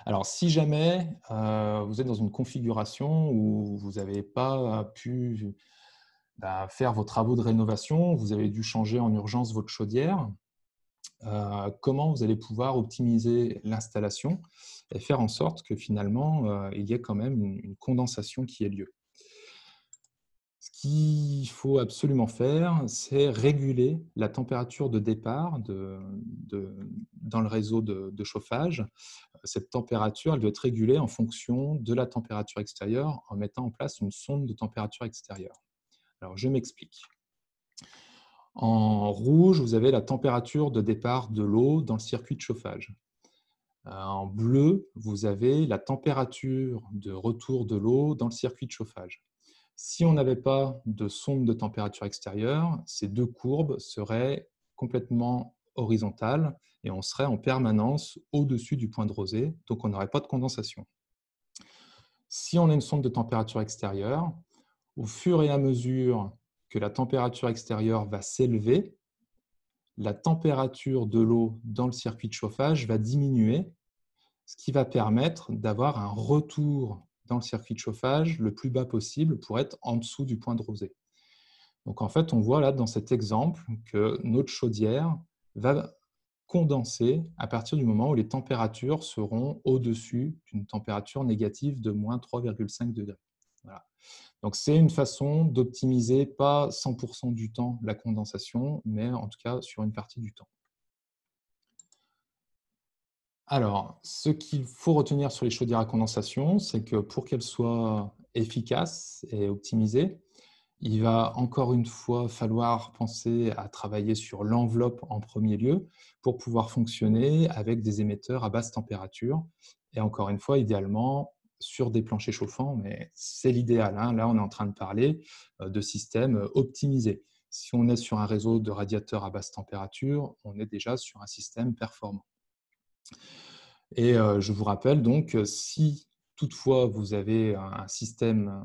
Alors, si jamais vous êtes dans une configuration où vous n'avez pas pu faire vos travaux de rénovation, vous avez dû changer en urgence votre chaudière, comment vous allez pouvoir optimiser l'installation et faire en sorte que finalement, il y ait quand même une condensation qui ait lieu. Ce qu'il faut absolument faire, c'est réguler la température de départ dans le réseau de chauffage. Cette température, elle doit être régulée en fonction de la température extérieure en mettant en place une sonde de température extérieure. Alors, je m'explique. En rouge, vous avez la température de départ de l'eau dans le circuit de chauffage. En bleu, vous avez la température de retour de l'eau dans le circuit de chauffage. Si on n'avait pas de sonde de température extérieure, ces deux courbes seraient complètement horizontales et on serait en permanence au-dessus du point de rosée, donc on n'aurait pas de condensation. Si on a une sonde de température extérieure, au fur et à mesure que la température extérieure va s'élever, la température de l'eau dans le circuit de chauffage va diminuer, ce qui va permettre d'avoir un retour dans le circuit de chauffage le plus bas possible pour être en dessous du point de rosée. Donc en fait, on voit là dans cet exemple que notre chaudière va condenser à partir du moment où les températures seront au-dessus d'une température négative de moins 3,5 degrés. Voilà. Donc c'est une façon d'optimiser pas 100% du temps la condensation, mais en tout cas sur une partie du temps. Alors, ce qu'il faut retenir sur les chaudières à condensation, c'est que pour qu'elles soient efficaces et optimisées, il va encore une fois falloir penser à travailler sur l'enveloppe en premier lieu pour pouvoir fonctionner avec des émetteurs à basse température. Et encore une fois, idéalement, sur des planchers chauffants, mais c'est l'idéal. Là, on est en train de parler de systèmes optimisés. Si on est sur un réseau de radiateurs à basse température, on est déjà sur un système performant. Et je vous rappelle donc, si toutefois vous avez un système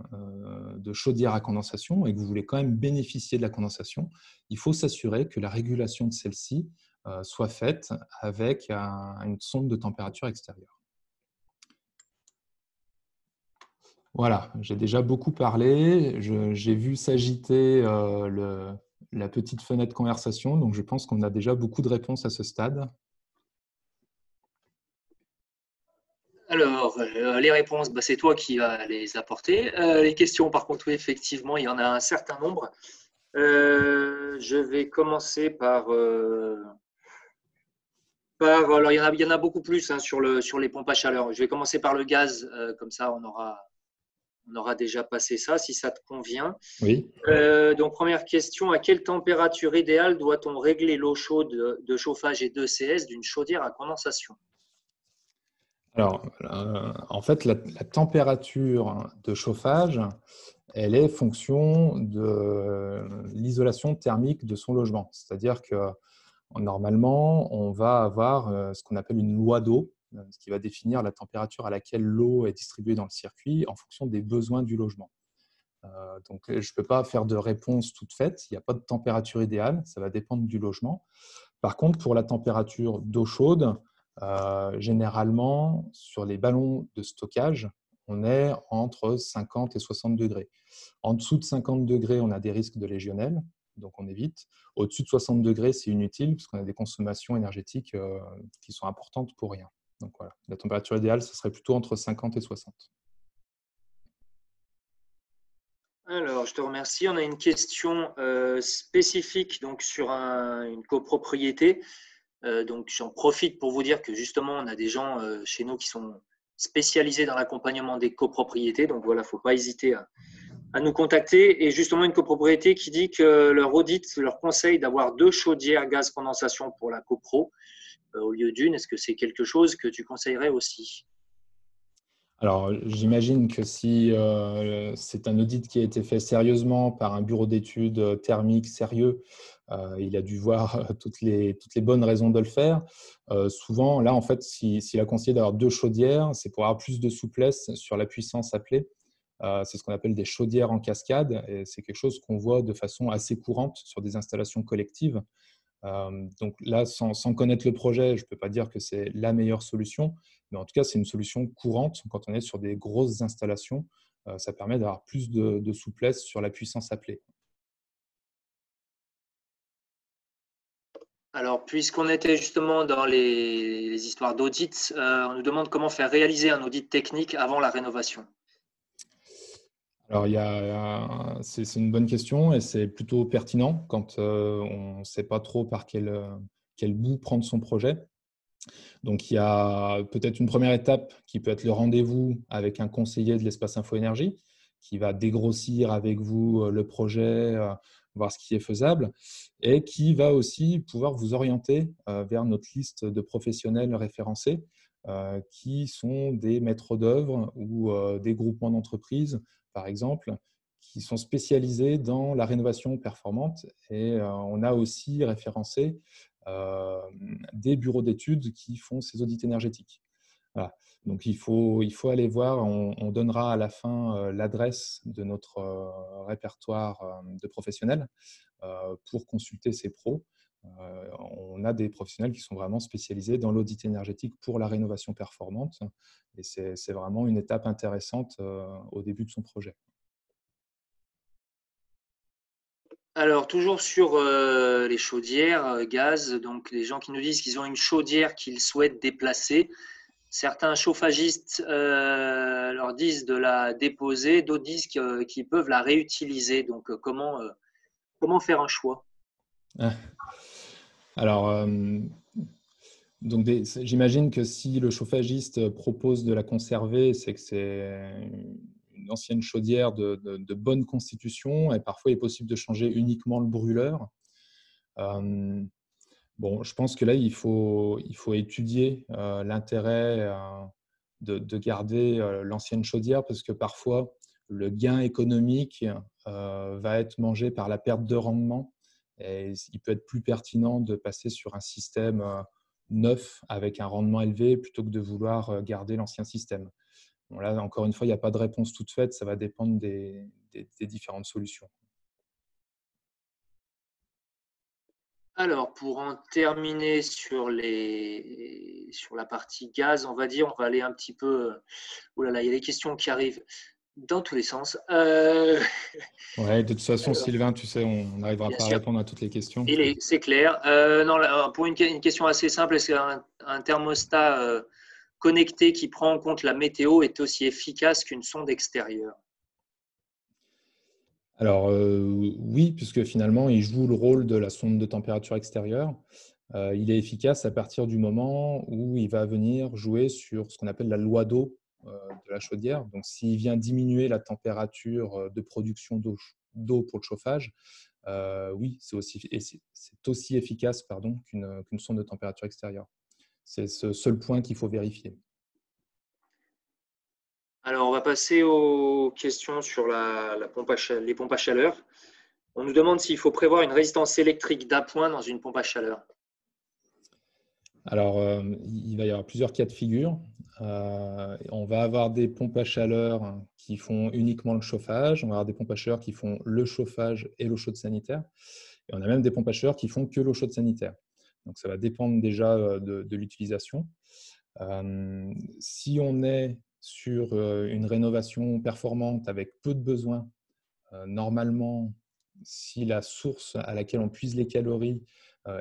de chaudière à condensation et que vous voulez quand même bénéficier de la condensation, il faut s'assurer que la régulation de celle-ci soit faite avec une sonde de température extérieure. Voilà, j'ai déjà beaucoup parlé, j'ai vu s'agiter la petite fenêtre conversation, donc je pense qu'on a déjà beaucoup de réponses à ce stade. Alors, les réponses, c'est toi qui vas les apporter. Les questions, par contre, oui, effectivement, il y en a un certain nombre. Je vais commencer par… alors, il y en a beaucoup plus sur les pompes à chaleur. Je vais commencer par le gaz, comme ça, on aura déjà passé ça, si ça te convient. Oui. Donc, première question, à quelle température idéale doit-on régler l'eau chaude de chauffage et d'ECS d'une chaudière à condensation ? Alors, en fait, la température de chauffage, elle est fonction de l'isolation thermique de son logement. C'est-à-dire que normalement, on va avoir ce qu'on appelle une loi d'eau, ce qui va définir la température à laquelle l'eau est distribuée dans le circuit en fonction des besoins du logement. Donc, je ne peux pas faire de réponse toute faite. Il n'y a pas de température idéale. Ça va dépendre du logement. Par contre, pour la température d'eau chaude, généralement, sur les ballons de stockage, on est entre 50 et 60 degrés. En dessous de 50 degrés, on a des risques de légionnelle, donc on évite. Au-dessus de 60 degrés, c'est inutile parce qu'on a des consommations énergétiques qui sont importantes pour rien. Donc voilà, la température idéale, ce serait plutôt entre 50 et 60. Alors, je te remercie. On a une question spécifique donc, sur une copropriété. Donc, j'en profite pour vous dire que justement, on a des gens chez nous qui sont spécialisés dans l'accompagnement des copropriétés. Donc, voilà, il ne faut pas hésiter à nous contacter, et justement une copropriété qui dit que leur audit leur conseille d'avoir 2 chaudières gaz condensation pour la copro au lieu d'une. Est-ce que c'est quelque chose que tu conseillerais aussi? Alors, j'imagine que si c'est un audit qui a été fait sérieusement par un bureau d'études thermiques sérieux, il a dû voir toutes les bonnes raisons de le faire. Souvent, là, en fait, s'il a conseillé d'avoir 2 chaudières, c'est pour avoir plus de souplesse sur la puissance appelée. C'est ce qu'on appelle des chaudières en cascade, et c'est quelque chose qu'on voit de façon assez courante sur des installations collectives. Donc là, sans connaître le projet, je ne peux pas dire que c'est la meilleure solution, mais en tout cas, c'est une solution courante quand on est sur des grosses installations. Ça permet d'avoir plus de souplesse sur la puissance appelée. Alors, puisqu'on était justement dans les histoires d'audit, on nous demande comment faire réaliser un audit technique avant la rénovation. Alors, c'est une bonne question et c'est plutôt pertinent quand on ne sait pas trop par quel bout prendre son projet. Donc, il y a peut-être une première étape qui peut être le rendez-vous avec un conseiller de l'espace info-énergie qui va dégrossir avec vous le projet, voir ce qui est faisable et qui va aussi pouvoir vous orienter vers notre liste de professionnels référencés qui sont des maîtres d'œuvre ou des groupements d'entreprises, par exemple, qui sont spécialisés dans la rénovation performante. Et on a aussi référencé euh, des bureaux d'études qui font ces audits énergétiques. Voilà. Donc, il faut aller voir. On donnera à la fin l'adresse de notre répertoire de professionnels pour consulter ces pros. On a des professionnels qui sont vraiment spécialisés dans l'audit énergétique pour la rénovation performante. Et c'est vraiment une étape intéressante au début de son projet. Alors, toujours sur les chaudières gaz, donc les gens qui nous disent qu'ils ont une chaudière qu'ils souhaitent déplacer. Certains chauffagistes leur disent de la déposer, d'autres disent qu'ils peuvent la réutiliser. Donc, comment faire un choix? Alors, donc j'imagine que si le chauffagiste propose de la conserver, c'est que c'est une ancienne chaudière de bonne constitution et parfois il est possible de changer uniquement le brûleur. Bon, je pense que là, il faut étudier l'intérêt de garder l'ancienne chaudière parce que parfois, le gain économique va être mangé par la perte de rendement. Et il peut être plus pertinent de passer sur un système neuf avec un rendement élevé plutôt que de vouloir garder l'ancien système. Bon, là, encore une fois, il n'y a pas de réponse toute faite, ça va dépendre des différentes solutions. Alors, pour en terminer sur la partie gaz, on va dire, on va aller un petit peu. Oh là là, il y a des questions qui arrivent dans tous les sens. Ouais, de toute façon, Alors, Sylvain, tu sais, on n'arrivera bien pas à sûr, répondre à toutes les questions. c'est clair. Non, pour une question assez simple, est-ce qu'un thermostat connecté qui prend en compte la météo est aussi efficace qu'une sonde extérieure? Alors oui, puisque finalement, il joue le rôle de la sonde de température extérieure. Il est efficace à partir du moment où il va venir jouer sur ce qu'on appelle la loi d'eau de la chaudière. Donc, s'il vient diminuer la température de production d'eau pour le chauffage, oui, c'est aussi efficace pardon, qu'une sonde de température extérieure. C'est ce seul point qu'il faut vérifier. Alors, on va passer aux questions sur les pompes à chaleur. On nous demande s'il faut prévoir une résistance électrique d'appoint dans une pompe à chaleur. Alors, il va y avoir plusieurs cas de figure. On va avoir des pompes à chaleur qui font uniquement le chauffage. On va avoir des pompes à chaleur qui font le chauffage et l'eau chaude sanitaire. Et on a même des pompes à chaleur qui font que l'eau chaude sanitaire. Donc, ça va dépendre déjà de l'utilisation. Si on est sur une rénovation performante avec peu de besoins, normalement, si la source à laquelle on puise les calories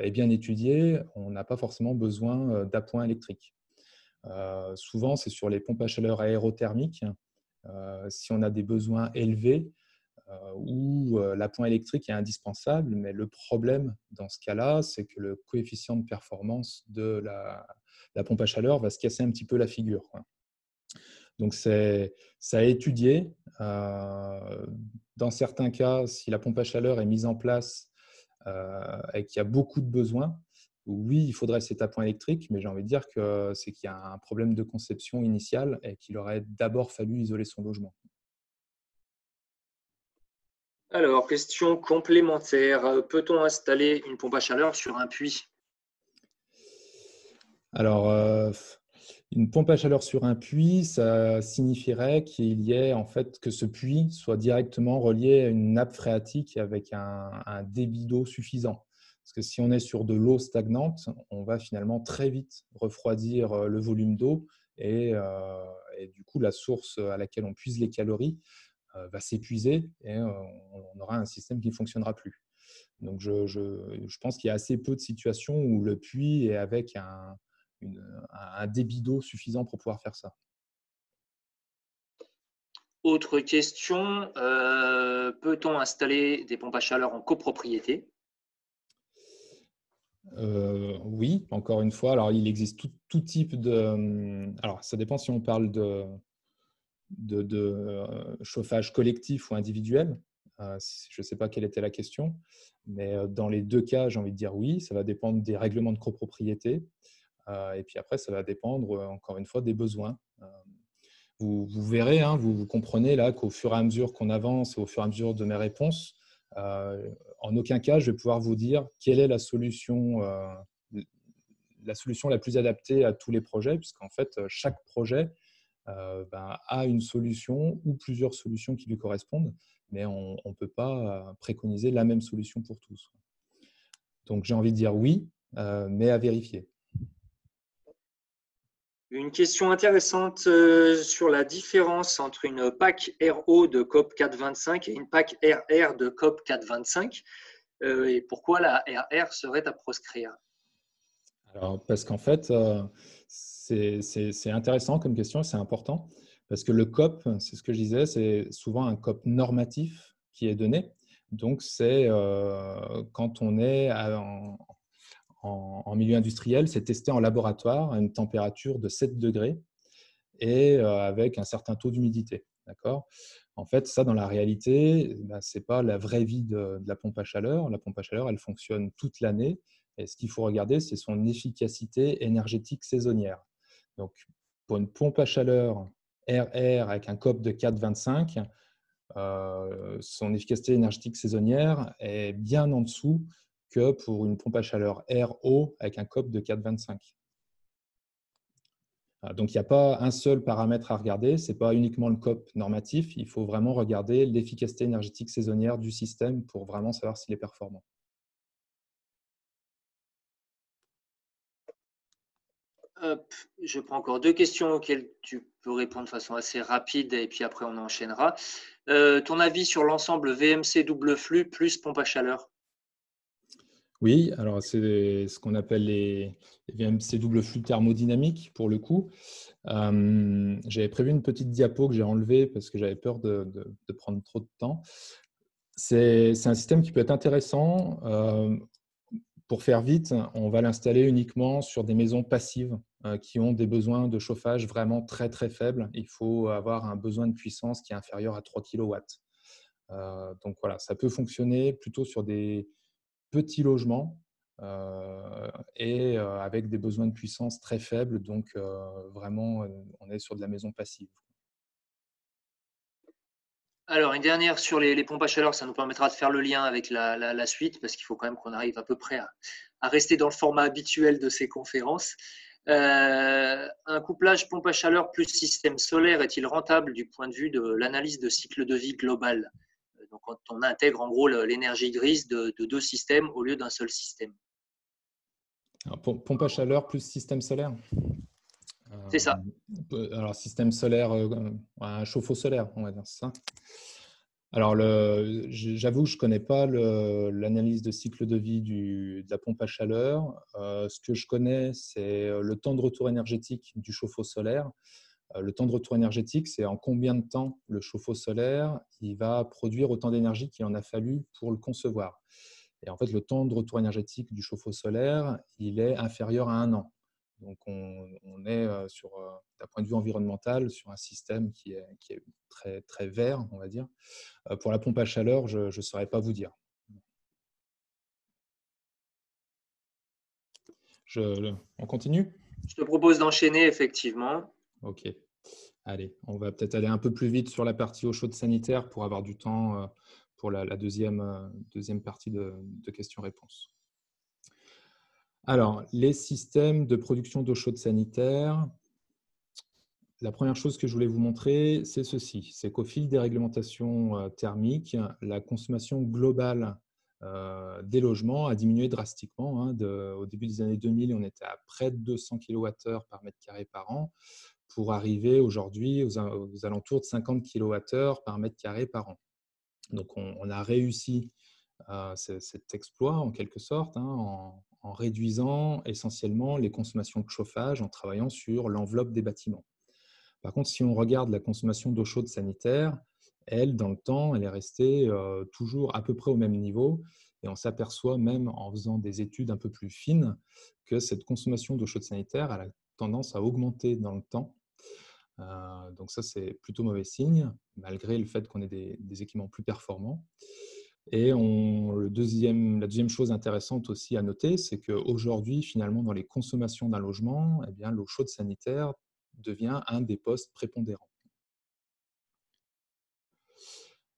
est bien étudiée, on n'a pas forcément besoin d'appoint électrique. Souvent, c'est sur les pompes à chaleur aérothermiques, si on a des besoins élevés, où l'appoint électrique est indispensable, mais le problème dans ce cas-là, c'est que le coefficient de performance de la pompe à chaleur va se casser un petit peu la figure, quoi. Donc, c'est à étudier. Dans certains cas, si la pompe à chaleur est mise en place et qu'il y a beaucoup de besoins, oui, il faudrait cet appoint électrique, mais j'ai envie de dire que c'est qu'il y a un problème de conception initiale et qu'il aurait d'abord fallu isoler son logement. Alors, question complémentaire. Peut-on installer une pompe à chaleur sur un puits? Alors, une pompe à chaleur sur un puits, ça signifierait qu'il y ait en fait que ce puits soit directement relié à une nappe phréatique avec un débit d'eau suffisant. Parce que si on est sur de l'eau stagnante, on va finalement très vite refroidir le volume d'eau et du coup, la source à laquelle on puise les calories va s'épuiser et on aura un système qui ne fonctionnera plus. Donc, je pense qu'il y a assez peu de situations où le puits est avec un débit d'eau suffisant pour pouvoir faire ça. Autre question. Peut-on installer des pompes à chaleur en copropriété? Oui, encore une fois. Alors, il existe tout type de. Alors, ça dépend si on parle de chauffage collectif ou individuel. Je ne sais pas quelle était la question, mais dans les deux cas, j'ai envie de dire oui. Ça va dépendre des règlements de copropriété. Et puis après, ça va dépendre, encore une fois, des besoins. Vous verrez, hein, vous comprenez là qu'au fur et à mesure qu'on avance et au fur et à mesure de mes réponses, en aucun cas, je vais pouvoir vous dire quelle est la solution la plus adaptée à tous les projets, puisqu'en fait, chaque projet a une solution ou plusieurs solutions qui lui correspondent, mais on ne peut pas préconiser la même solution pour tous. Donc, j'ai envie de dire oui, mais à vérifier. Une question intéressante sur la différence entre une PAC RO de COP 425 et une PAC RR de COP 425 et pourquoi la RR serait à proscrire? Alors, parce qu'en fait, c'est intéressant comme question, c'est important, parce que le COP, c'est ce que je disais, c'est souvent un COP normatif qui est donné. Donc, c'est quand on est en milieu industriel, c'est testé en laboratoire à une température de 7 degrés et avec un certain taux d'humidité. D'accord ? En fait, ça, dans la réalité, ce n'est pas la vraie vie de la pompe à chaleur. La pompe à chaleur, elle fonctionne toute l'année. Et ce qu'il faut regarder, c'est son efficacité énergétique saisonnière. Donc, pour une pompe à chaleur RR avec un COP de 4,25, son efficacité énergétique saisonnière est bien en dessous que pour une pompe à chaleur RO avec un COP de 4,25. Donc, il n'y a pas un seul paramètre à regarder, ce n'est pas uniquement le COP normatif, il faut vraiment regarder l'efficacité énergétique saisonnière du système pour vraiment savoir s'il est performant. Hop, je prends encore deux questions auxquelles tu peux répondre de façon assez rapide et puis après on enchaînera. Ton avis sur l'ensemble VMC double flux plus pompe à chaleur? Oui, alors c'est ce qu'on appelle les VMC double flux thermodynamiques pour le coup. J'avais prévu une petite diapo que j'ai enlevée parce que j'avais peur de prendre trop de temps. C'est un système qui peut être intéressant. Pour faire vite, on va l'installer uniquement sur des maisons passives qui ont des besoins de chauffage vraiment très très faibles. Il faut avoir un besoin de puissance qui est inférieur à 3 kW. Donc voilà, ça peut fonctionner plutôt sur des petits logements et avec des besoins de puissance très faibles. Donc vraiment, on est sur de la maison passive. Alors, une dernière sur les pompes à chaleur, ça nous permettra de faire le lien avec la suite, parce qu'il faut quand même qu'on arrive à peu près à rester dans le format habituel de ces conférences. Un couplage pompe à chaleur plus système solaire est-il rentable du point de vue de l'analyse de cycle de vie global? Donc, quand on intègre en gros l'énergie grise de deux systèmes au lieu d'un seul système. Alors, pompe à chaleur plus système solaire. C'est ça. Alors, système solaire, un chauffe-eau solaire, on va dire, c'est ça. Alors, j'avoue que je ne connais pas l'analyse de cycle de vie de la pompe à chaleur. Ce que je connais, c'est le temps de retour énergétique du chauffe-eau solaire. Le temps de retour énergétique, c'est en combien de temps le chauffe-eau solaire il va produire autant d'énergie qu'il en a fallu pour le concevoir. Et en fait, le temps de retour énergétique du chauffe-eau solaire, il est inférieur à 1 an. Donc, on est d'un point de vue environnemental sur un système qui est très, très vert, on va dire. Pour la pompe à chaleur, je ne saurais pas vous dire. On continue? Je te propose d'enchaîner, effectivement. Ok. Allez, on va peut-être aller un peu plus vite sur la partie eau chaude sanitaire pour avoir du temps pour la deuxième partie de questions-réponses. Alors, les systèmes de production d'eau chaude sanitaire, la première chose que je voulais vous montrer, c'est ceci. C'est qu'au fil des réglementations thermiques, la consommation globale des logements a diminué drastiquement. Au début des années 2000, on était à près de 200 kWh par mètre carré par an, pour arriver aujourd'hui aux alentours de 50 kWh par mètre carré par an. Donc, on a réussi cet exploit en quelque sorte en réduisant essentiellement les consommations de chauffage en travaillant sur l'enveloppe des bâtiments. Par contre, si on regarde la consommation d'eau chaude sanitaire, elle, dans le temps, elle est restée toujours à peu près au même niveau. Et on s'aperçoit même en faisant des études un peu plus fines que cette consommation d'eau chaude sanitaire elle a tendance à augmenter dans le temps. Donc ça, c'est plutôt mauvais signe, malgré le fait qu'on ait des équipements plus performants. Et la deuxième chose intéressante aussi à noter, c'est qu'aujourd'hui, finalement, dans les consommations d'un logement, eh bien, l'eau chaude sanitaire devient un des postes prépondérants.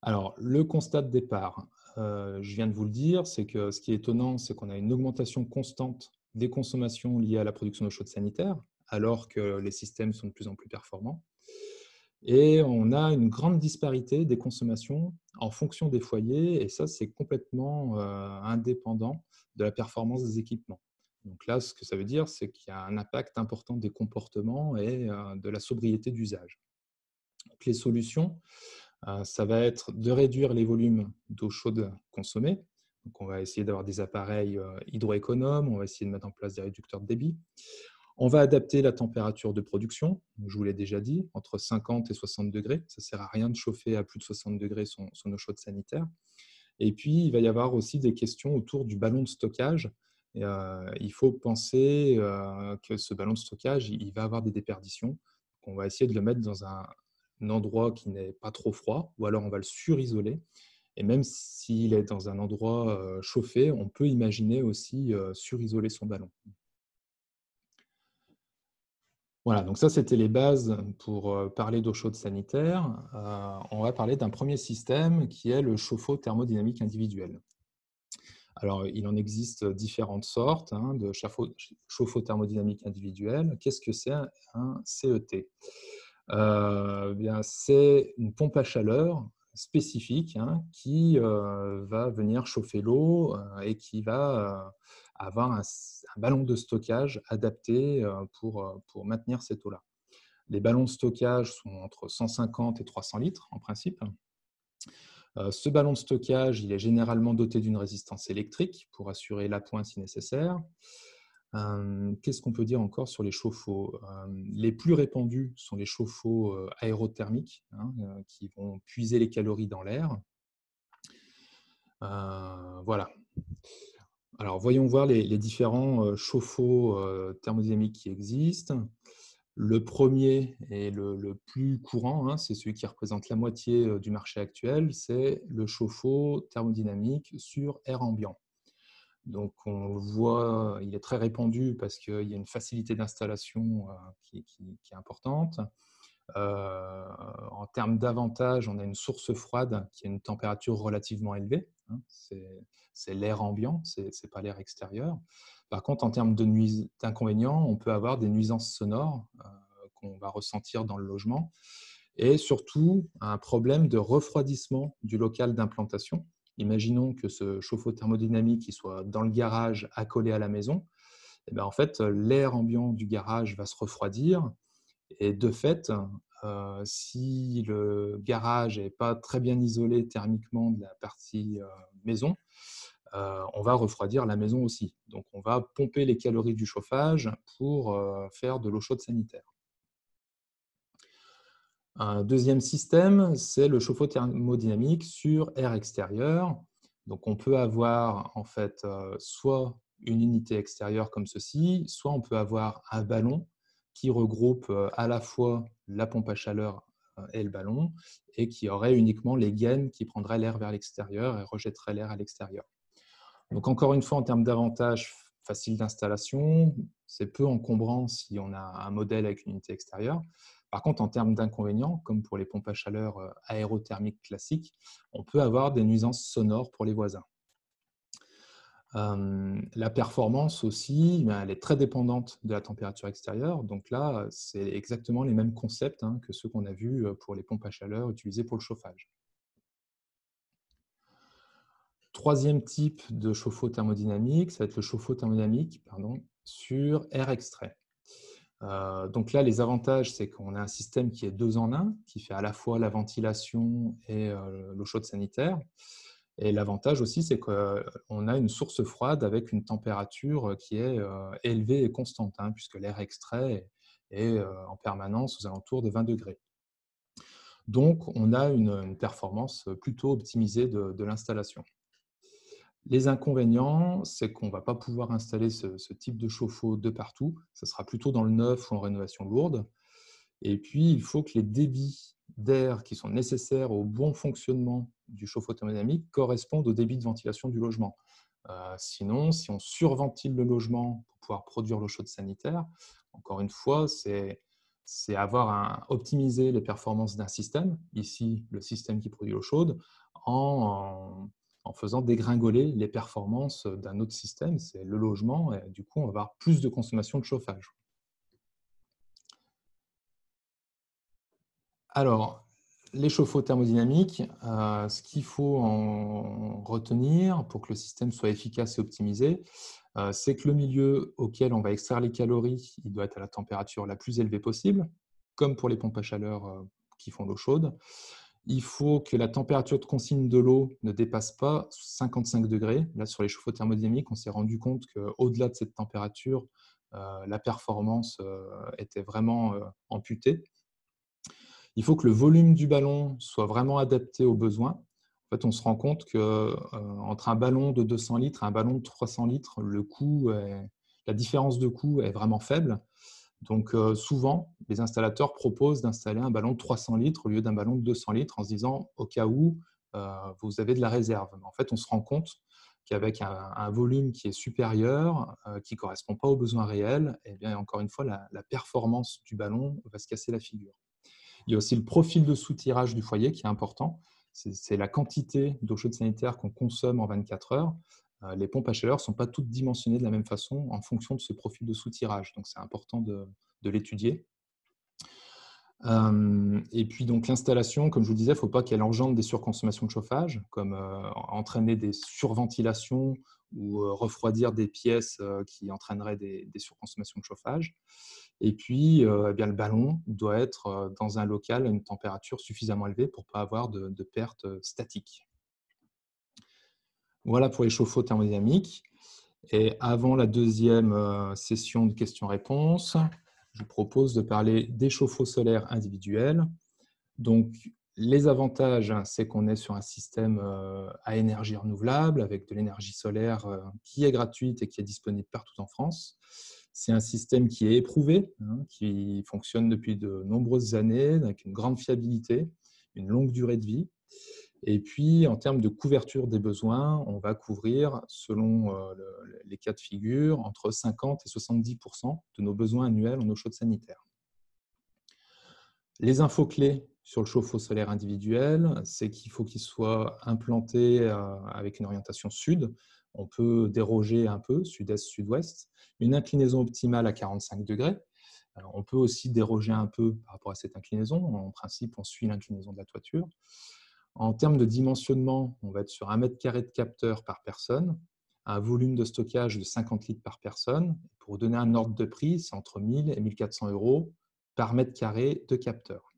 Alors, le constat de départ, je viens de vous le dire, c'est que ce qui est étonnant, c'est qu'on a une augmentation constante des consommations liées à la production d'eau chaude sanitaire, alors que les systèmes sont de plus en plus performants. Et on a une grande disparité des consommations en fonction des foyers, et ça, c'est complètement indépendant de la performance des équipements. Donc là, ce que ça veut dire, c'est qu'il y a un impact important des comportements et de la sobriété d'usage. Donc, les solutions, ça va être de réduire les volumes d'eau chaude consommés. Donc, on va essayer d'avoir des appareils hydroéconomes, on va essayer de mettre en place des réducteurs de débit. On va adapter la température de production, je vous l'ai déjà dit, entre 50 et 60 degrés. Ça ne sert à rien de chauffer à plus de 60 degrés son eau chaude sanitaire. Et puis, il va y avoir aussi des questions autour du ballon de stockage. Il faut penser que ce ballon de stockage, il va avoir des déperditions. On va essayer de le mettre dans un endroit qui n'est pas trop froid, ou alors on va le surisoler. Et même s'il est dans un endroit chauffé, on peut imaginer aussi surisoler son ballon. Voilà, donc ça, c'était les bases pour parler d'eau chaude sanitaire. On va parler d'un premier système qui est le chauffe-eau thermodynamique individuel. Alors, il en existe différentes sortes de chauffe-eau thermodynamique individuel. Qu'est-ce que c'est un CET? C'est une pompe à chaleur spécifique qui va venir chauffer l'eau et qui va avoir un ballon de stockage adapté pour maintenir cette eau-là. Les ballons de stockage sont entre 150 et 300 litres en principe. Ce ballon de stockage, il est généralement doté d'une résistance électrique pour assurer l'appoint si nécessaire. Qu'est-ce qu'on peut dire encore sur les chauffe-eau? Les plus répandus sont les chauffe-eau aérothermiques qui vont puiser les calories dans l'air. Voilà. Alors, voyons voir les différents chauffe-eau thermodynamiques qui existent. Le premier et le plus courant, c'est celui qui représente la moitié du marché actuel, c'est le chauffe-eau thermodynamique sur air ambiant. Donc, on le voit, il est très répandu parce qu'il y a une facilité d'installation qui est importante. En termes d'avantages, on a une source froide qui a une température relativement élevée. C'est l'air ambiant, ce n'est pas l'air extérieur. Par contre, en termes d'inconvénients, on peut avoir des nuisances sonores qu'on va ressentir dans le logement et surtout un problème de refroidissement du local d'implantation. Imaginons que ce chauffe-eau thermodynamique soit dans le garage accolé à la maison. Et bien, en fait, l'air ambiant du garage va se refroidir et de fait, si le garage n'est pas très bien isolé thermiquement de la partie maison, on va refroidir la maison aussi. Donc, on va pomper les calories du chauffage pour faire de l'eau chaude sanitaire. Un deuxième système, c'est le chauffe-eau thermodynamique sur air extérieur. Donc, on peut avoir en fait soit une unité extérieure comme ceci, soit on peut avoir un ballon qui regroupe à la fois la pompe à chaleur et le ballon, et qui aurait uniquement les gaines qui prendraient l'air vers l'extérieur et rejetteraient l'air à l'extérieur. Donc encore une fois, en termes d'avantages, facile d'installation, c'est peu encombrant si on a un modèle avec une unité extérieure. Par contre, en termes d'inconvénients, comme pour les pompes à chaleur aérothermiques classiques, on peut avoir des nuisances sonores pour les voisins. La performance aussi, elle est très dépendante de la température extérieure. Donc là, c'est exactement les mêmes concepts que ceux qu'on a vus pour les pompes à chaleur utilisées pour le chauffage. Troisième type de chauffe-eau thermodynamique, ça va être le chauffe-eau thermodynamique sur air extrait. Donc là, les avantages, c'est qu'on a un système qui est 2 en 1, qui fait à la fois la ventilation et l'eau chaude sanitaire. Et l'avantage aussi, c'est qu'on a une source froide avec une température qui est élevée et constante, puisque l'air extrait est en permanence aux alentours de 20 degrés. Donc, on a une performance plutôt optimisée de l'installation. Les inconvénients, c'est qu'on ne va pas pouvoir installer ce type de chauffe-eau de partout. Ce sera plutôt dans le neuf ou en rénovation lourde. Et puis, il faut que les débits d'air qui sont nécessaires au bon fonctionnement du chauffe-eau thermodynamique correspondent au débit de ventilation du logement. Sinon, si on surventile le logement pour pouvoir produire l'eau chaude sanitaire, encore une fois, c'est optimiser les performances d'un système, ici le système qui produit l'eau chaude, en faisant dégringoler les performances d'un autre système, c'est le logement, et du coup, on va avoir plus de consommation de chauffage. Alors, les chauffe-eau thermodynamiques, ce qu'il faut en retenir pour que le système soit efficace et optimisé, c'est que le milieu auquel on va extraire les calories, il doit être à la température la plus élevée possible, comme pour les pompes à chaleur qui font l'eau chaude. Il faut que la température de consigne de l'eau ne dépasse pas 55 degrés. Là, sur les chauffe-eau thermodynamiques, on s'est rendu compte qu'au-delà de cette température, la performance était vraiment amputée. Il faut que le volume du ballon soit vraiment adapté aux besoins. En fait, on se rend compte qu'entre un ballon de 200 litres et un ballon de 300 litres, la différence de coût est vraiment faible. Donc, souvent, les installateurs proposent d'installer un ballon de 300 litres au lieu d'un ballon de 200 litres en se disant au cas où vous avez de la réserve. Mais en fait, on se rend compte qu'avec un volume qui est supérieur, qui ne correspond pas aux besoins réels, et bien, encore une fois, la performance du ballon va se casser la figure. Il y a aussi le profil de soutirage du foyer qui est important. C'est la quantité d'eau chaude sanitaire qu'on consomme en 24 heures. Les pompes à chaleur ne sont pas toutes dimensionnées de la même façon en fonction de ce profil de soutirage. Donc, c'est important de l'étudier. Et puis, donc, l'installation, comme je vous disais, il ne faut pas qu'elle engendre des surconsommations de chauffage, comme entraîner des surventilations ou refroidir des pièces qui entraîneraient des surconsommations de chauffage. Et puis, eh bien, le ballon doit être dans un local à une température suffisamment élevée pour ne pas avoir de pertes statiques. Voilà pour les chauffe-eau thermodynamiques. Et avant la deuxième session de questions-réponses, je vous propose de parler des chauffe-eau solaires individuels. Donc, les avantages, c'est qu'on est sur un système à énergie renouvelable avec de l'énergie solaire qui est gratuite et qui est disponible partout en France. C'est un système qui est éprouvé, qui fonctionne depuis de nombreuses années avec une grande fiabilité, une longue durée de vie. Et puis, en termes de couverture des besoins, on va couvrir, selon les cas de figure, entre 50 et 70% de nos besoins annuels en eau chaude sanitaire. Les infos clés sur le chauffe-eau solaire individuel, c'est qu'il faut qu'il soit implanté avec une orientation sud. On peut déroger un peu, sud-est, sud-ouest. Une inclinaison optimale à 45 degrés. Alors, on peut aussi déroger un peu par rapport à cette inclinaison. En principe, on suit l'inclinaison de la toiture. En termes de dimensionnement, on va être sur 1 mètre carré de capteur par personne, un volume de stockage de 50 litres par personne. Pour vous donner un ordre de prix, c'est entre 1 000 et 1 400 € par mètre carré de capteur.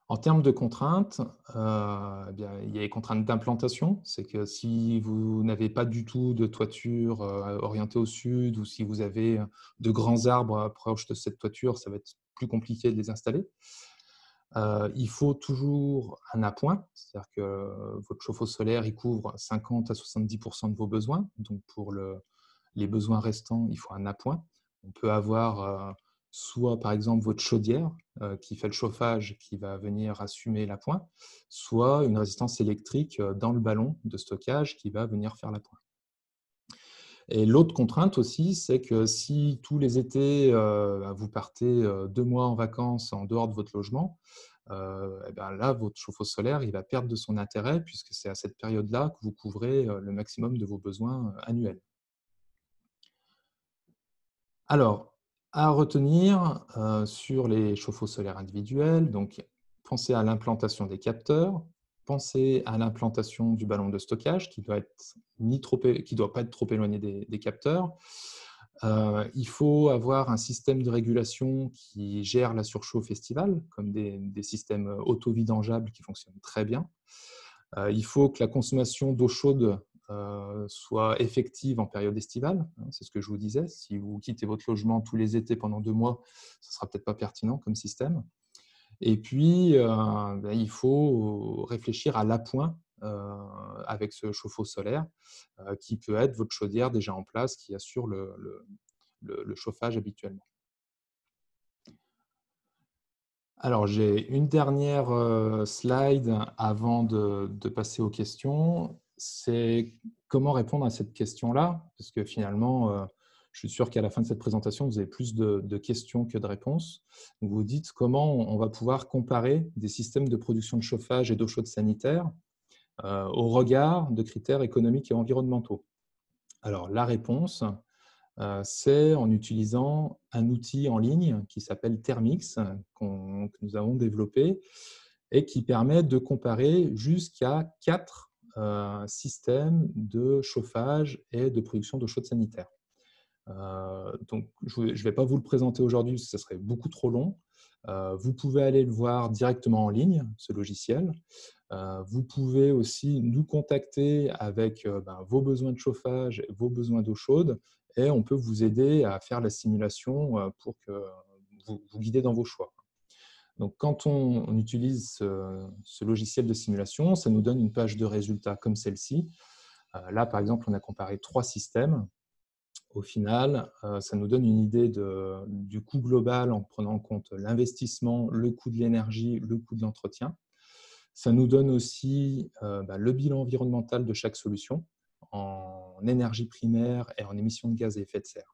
En termes de contraintes, bien, il y a les contraintes d'implantation. C'est que si vous n'avez pas du tout de toiture orientée au sud ou si vous avez de grands arbres proches de cette toiture, ça va être plus compliqué de les installer. Il faut toujours un appoint, c'est-à-dire que votre chauffe-eau solaire il couvre 50 à 70% de vos besoins. Donc, pour les besoins restants, il faut un appoint. On peut avoir soit, par exemple, votre chaudière qui fait le chauffage qui va venir assumer l'appoint, soit une résistance électrique dans le ballon de stockage qui va venir faire l'appoint. Et l'autre contrainte aussi, c'est que si tous les étés, vous partez 2 mois en vacances en dehors de votre logement, et ben là, votre chauffe-eau solaire, il va perdre de son intérêt puisque c'est à cette période-là que vous couvrez le maximum de vos besoins annuels. Alors, à retenir sur les chauffe-eau solaires individuels, donc pensez à l'implantation des capteurs, pensez à l'implantation du ballon de stockage qui doit doit pas être trop éloigné des capteurs. Il faut avoir un système de régulation qui gère la surchauffe estivale, comme des systèmes auto-vidangeables qui fonctionnent très bien. Il faut que la consommation d'eau chaude soit effective en période estivale. C'est ce que je vous disais. Si vous quittez votre logement tous les étés pendant 2 mois, ce ne sera peut-être pas pertinent comme système. Et puis, il faut réfléchir à l'appoint avec ce chauffe-eau solaire qui peut être votre chaudière déjà en place qui assure le chauffage habituellement. Alors, j'ai une dernière slide avant de passer aux questions. C'est comment répondre à cette question-là, parce que finalement, je suis sûr qu'à la fin de cette présentation, vous avez plus de questions que de réponses. Donc, vous dites comment on va pouvoir comparer des systèmes de production de chauffage et d'eau chaude sanitaire au regard de critères économiques et environnementaux. Alors, la réponse, c'est en utilisant un outil en ligne qui s'appelle Thermix, que nous avons développé et qui permet de comparer jusqu'à 4 systèmes de chauffage et de production d'eau chaude sanitaire. Donc, je ne vais pas vous le présenter aujourd'hui parce que ce serait beaucoup trop long. Vous pouvez aller le voir directement en ligne, ce logiciel. Vous pouvez aussi nous contacter avec vos besoins de chauffage, vos besoins d'eau chaude, et on peut vous aider à faire la simulation pour que vous guider dans vos choix. Donc, quand on utilise ce logiciel de simulation, ça nous donne une page de résultats comme celle-ci. Là, par exemple, on a comparé 3 systèmes. Au final, ça nous donne une idée du coût global en prenant en compte l'investissement, le coût de l'énergie, le coût de l'entretien. Ça nous donne aussi le bilan environnemental de chaque solution en énergie primaire et en émissions de gaz à effet de serre.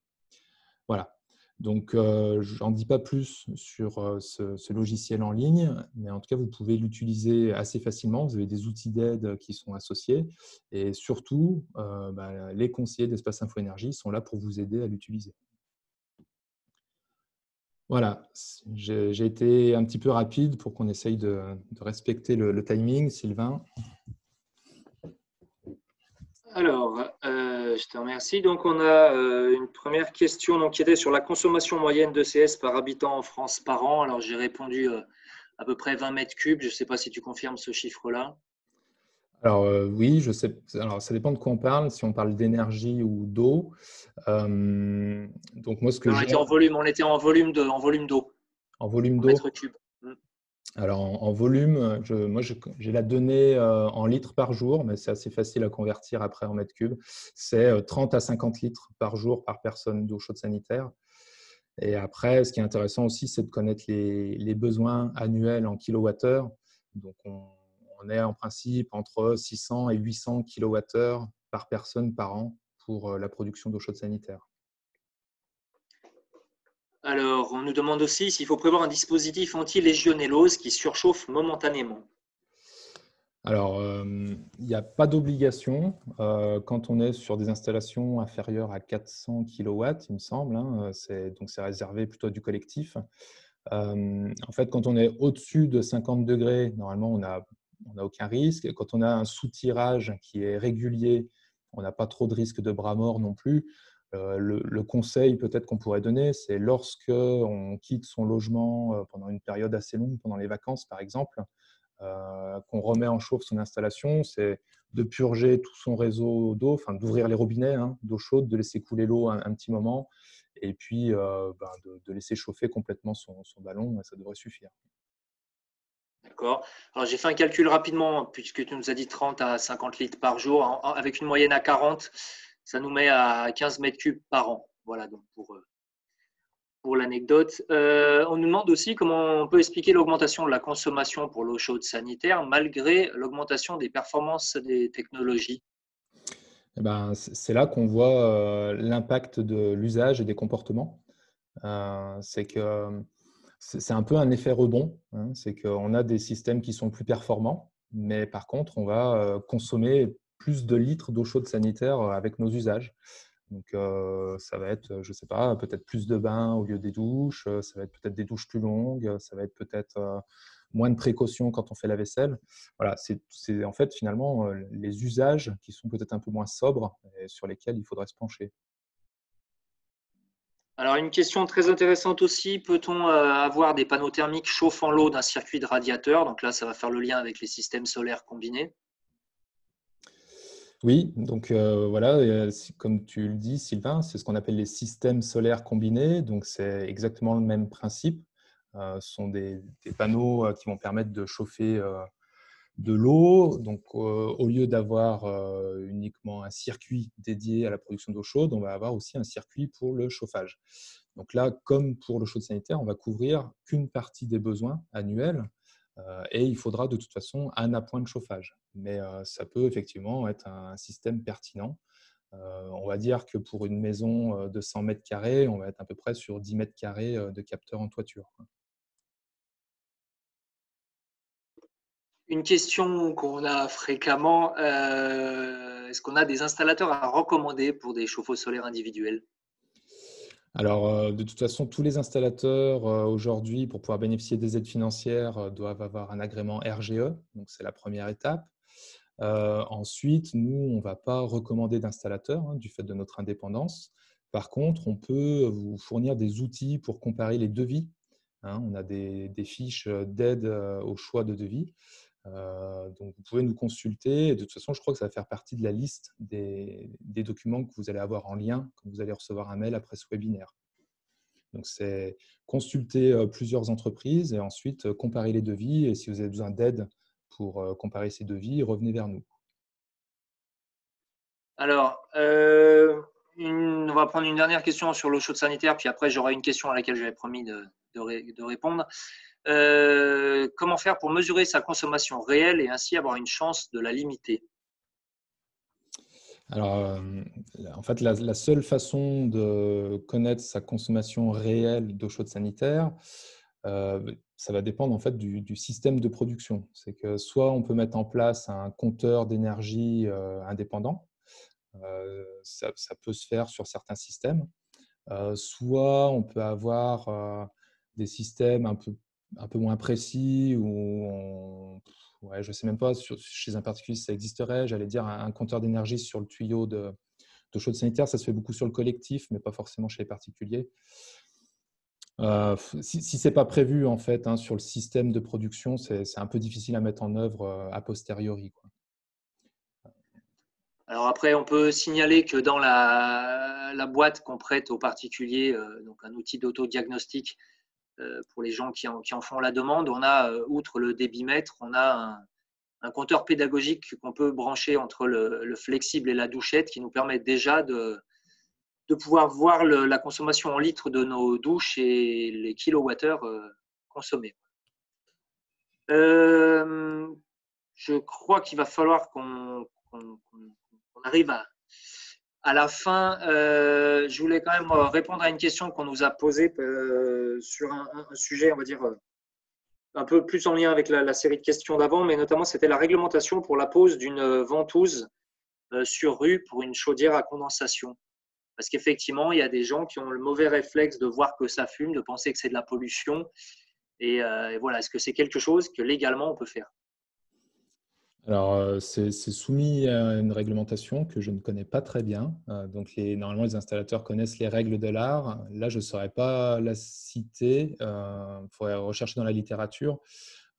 Voilà. Donc, je n'en dis pas plus sur ce logiciel en ligne, mais en tout cas, vous pouvez l'utiliser assez facilement. Vous avez des outils d'aide qui sont associés et surtout, les conseillers d'Espace Info Énergie sont là pour vous aider à l'utiliser. Voilà, j'ai été un petit peu rapide pour qu'on essaye de respecter le timing. Sylvain. Alors, je te remercie. Donc, on a une première question donc, qui était sur la consommation moyenne de CS par habitant en France par an. Alors, j'ai répondu à peu près 20 mètres cubes. Je ne sais pas si tu confirmes ce chiffre-là. Alors oui, je sais. Alors, ça dépend de quoi on parle, si on parle d'énergie ou d'eau. Donc moi, ce que On j'ai était en volume, en volume d'eau, en volume en d'eau. mètres cubes. Alors en volume, moi j'ai la donnée en litres par jour, mais c'est assez facile à convertir après en mètres cubes. C'est 30 à 50 litres par jour par personne d'eau chaude sanitaire. Et après, ce qui est intéressant aussi, c'est de connaître les besoins annuels en kilowattheures. Donc on est en principe entre 600 et 800 kilowattheures par personne par an pour la production d'eau chaude sanitaire. Alors, on nous demande aussi s'il faut prévoir un dispositif anti-légionellose qui surchauffe momentanément. Alors, il n'y a pas d'obligation quand on est sur des installations inférieures à 400 kW, il me semble. Donc, c'est réservé plutôt du collectif. En fait, quand on est au-dessus de 50 degrés, normalement, on n'a aucun risque. Et quand on a un soutirage qui est régulier, on n'a pas trop de risque de bras mort non plus. Le conseil peut-être qu'on pourrait donner, c'est lorsque on quitte son logement pendant une période assez longue, pendant les vacances par exemple, qu'on remet en chauffe son installation, c'est de purger tout son réseau d'eau, enfin d'ouvrir les robinets d'eau chaude, de laisser couler l'eau un petit moment, et puis de laisser chauffer complètement son ballon, ça devrait suffire. D'accord. Alors, j'ai fait un calcul rapidement, puisque tu nous as dit 30 à 50 litres par jour, avec une moyenne à 40, ça nous met à 15 mètres cubes par an. Voilà, donc pour l'anecdote. On nous demande aussi comment on peut expliquer l'augmentation de la consommation pour l'eau chaude sanitaire malgré l'augmentation des performances des technologies. Eh ben, c'est là qu'on voit l'impact de l'usage et des comportements. C'est que c'est un peu un effet rebond, hein. C'est qu'on a des systèmes qui sont plus performants, mais par contre, on va consommer plus de litres d'eau chaude sanitaire avec nos usages. Donc, ça va être, je ne sais pas, peut-être plus de bains au lieu des douches, ça va être peut-être des douches plus longues, ça va être peut-être moins de précautions quand on fait la vaisselle. Voilà, c'est en fait finalement les usages qui sont peut-être un peu moins sobres et sur lesquels il faudrait se pencher. Alors, une question très intéressante aussi, peut-on avoir des panneaux thermiques chauffant l'eau d'un circuit de radiateur? Donc là, ça va faire le lien avec les systèmes solaires combinés. Oui, donc voilà, comme tu le dis, Sylvain, c'est ce qu'on appelle les systèmes solaires combinés. Donc c'est exactement le même principe. Ce sont des panneaux qui vont permettre de chauffer de l'eau. Donc au lieu d'avoir uniquement un circuit dédié à la production d'eau chaude, on va avoir aussi un circuit pour le chauffage. Donc là, comme pour l'eau chaude sanitaire, on va couvrir qu'une partie des besoins annuels et il faudra de toute façon un appoint de chauffage. Mais ça peut effectivement être un système pertinent. On va dire que pour une maison de 100 mètres carrés, on va être à peu près sur 10 mètres carrés de capteurs en toiture. Une question qu'on a fréquemment, est-ce qu'on a des installateurs à recommander pour des chauffe-eau solaires individuels? Alors, de toute façon, tous les installateurs aujourd'hui, pour pouvoir bénéficier des aides financières, doivent avoir un agrément RGE. Donc, c'est la première étape. Ensuite, nous, on ne va pas recommander d'installateur hein, du fait de notre indépendance. Par contre, on peut vous fournir des outils pour comparer les devis, hein. On a des fiches d'aide au choix de devis. Donc, vous pouvez nous consulter. Et de toute façon, je crois que ça va faire partie de la liste des documents que vous allez avoir en lien quand vous allez recevoir un mail après ce webinaire. Donc, c'est consulter plusieurs entreprises et ensuite comparer les devis. Et si vous avez besoin d'aide pour comparer ces devis, revenez vers nous. Alors, on va prendre une dernière question sur l'eau chaude sanitaire, puis après j'aurai une question à laquelle j'avais promis de répondre. Comment faire pour mesurer sa consommation réelle et ainsi avoir une chance de la limiter? Alors, en fait, la seule façon de connaître sa consommation réelle d'eau chaude sanitaire, ça va dépendre en fait du système de production. C'est que soit on peut mettre en place un compteur d'énergie indépendant, ça peut se faire sur certains systèmes. Soit on peut avoir des systèmes un peu moins précis où ouais, je ne sais même pas chez un particulier si ça existerait. J'allais dire un compteur d'énergie sur le tuyau d'eau chaude sanitaire, ça se fait beaucoup sur le collectif, mais pas forcément chez les particuliers. Si ce n'est pas prévu en fait hein, sur le système de production, c'est un peu difficile à mettre en œuvre a posteriori, quoi. Alors après, on peut signaler que dans la boîte qu'on prête aux particuliers, donc un outil d'autodiagnostic pour les gens qui en font la demande, on a, outre le débitmètre, on a un compteur pédagogique qu'on peut brancher entre le flexible et la douchette qui nous permet déjà de pouvoir voir la consommation en litres de nos douches et les kilowattheures consommés. Euh, je crois qu'il va falloir qu'on arrive à la fin. Je voulais quand même répondre à une question qu'on nous a posée sur un sujet, on va dire, un peu plus en lien avec la série de questions d'avant, mais notamment c'était la réglementation pour la pose d'une ventouse sur rue pour une chaudière à condensation. Parce qu'effectivement, il y a des gens qui ont le mauvais réflexe de voir que ça fume, de penser que c'est de la pollution. Et voilà, est-ce que c'est quelque chose que légalement on peut faire? Alors, c'est soumis à une réglementation que je ne connais pas très bien. Donc, normalement, les installateurs connaissent les règles de l'art. Là, je ne saurais pas la citer. Il faudrait rechercher dans la littérature.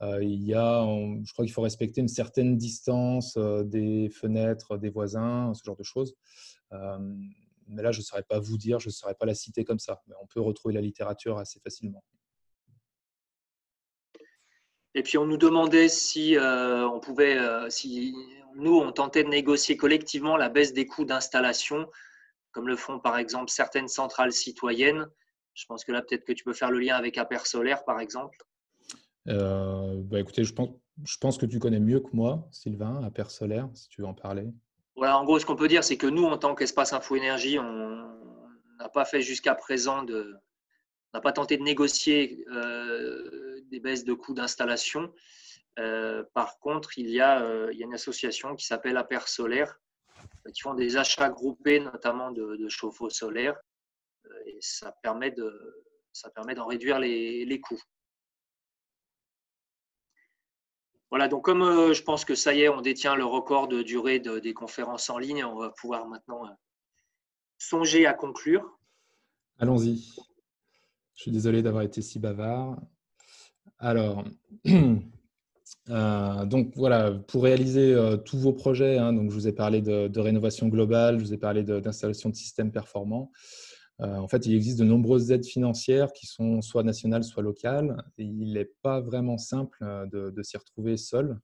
Je crois qu'il faut respecter une certaine distance des fenêtres, des voisins, ce genre de choses. Euh, mais là, je ne saurais pas vous dire, je ne saurais pas la citer comme ça. Mais on peut retrouver la littérature assez facilement. Et puis on nous demandait si on pouvait, si nous on tentait de négocier collectivement la baisse des coûts d'installation, comme le font par exemple certaines centrales citoyennes. Je pense que là peut-être que tu peux faire le lien avec Aper Solaire par exemple. Écoutez, je pense que tu connais mieux que moi, Sylvain, Aper Solaire, si tu veux en parler. Voilà, en gros, ce qu'on peut dire, c'est que nous, en tant qu'Espace Info Énergie, on n'a pas fait jusqu'à présent on n'a pas tenté de négocier des baisses de coûts d'installation. Par contre, il y a une association qui s'appelle Aper Solaire, qui font des achats groupés, notamment de chauffe-eau solaire, et ça permet d'en réduire les coûts. Voilà, donc comme je pense que ça y est, on détient le record de durée des conférences en ligne, on va pouvoir maintenant songer à conclure. Allons-y. Je suis désolé d'avoir été si bavard. Alors, donc voilà, pour réaliser tous vos projets, hein, donc je vous ai parlé de rénovation globale, je vous ai parlé d'installation de systèmes performants. En fait, il existe de nombreuses aides financières qui sont soit nationales, soit locales. Et il n'est pas vraiment simple de s'y retrouver seul.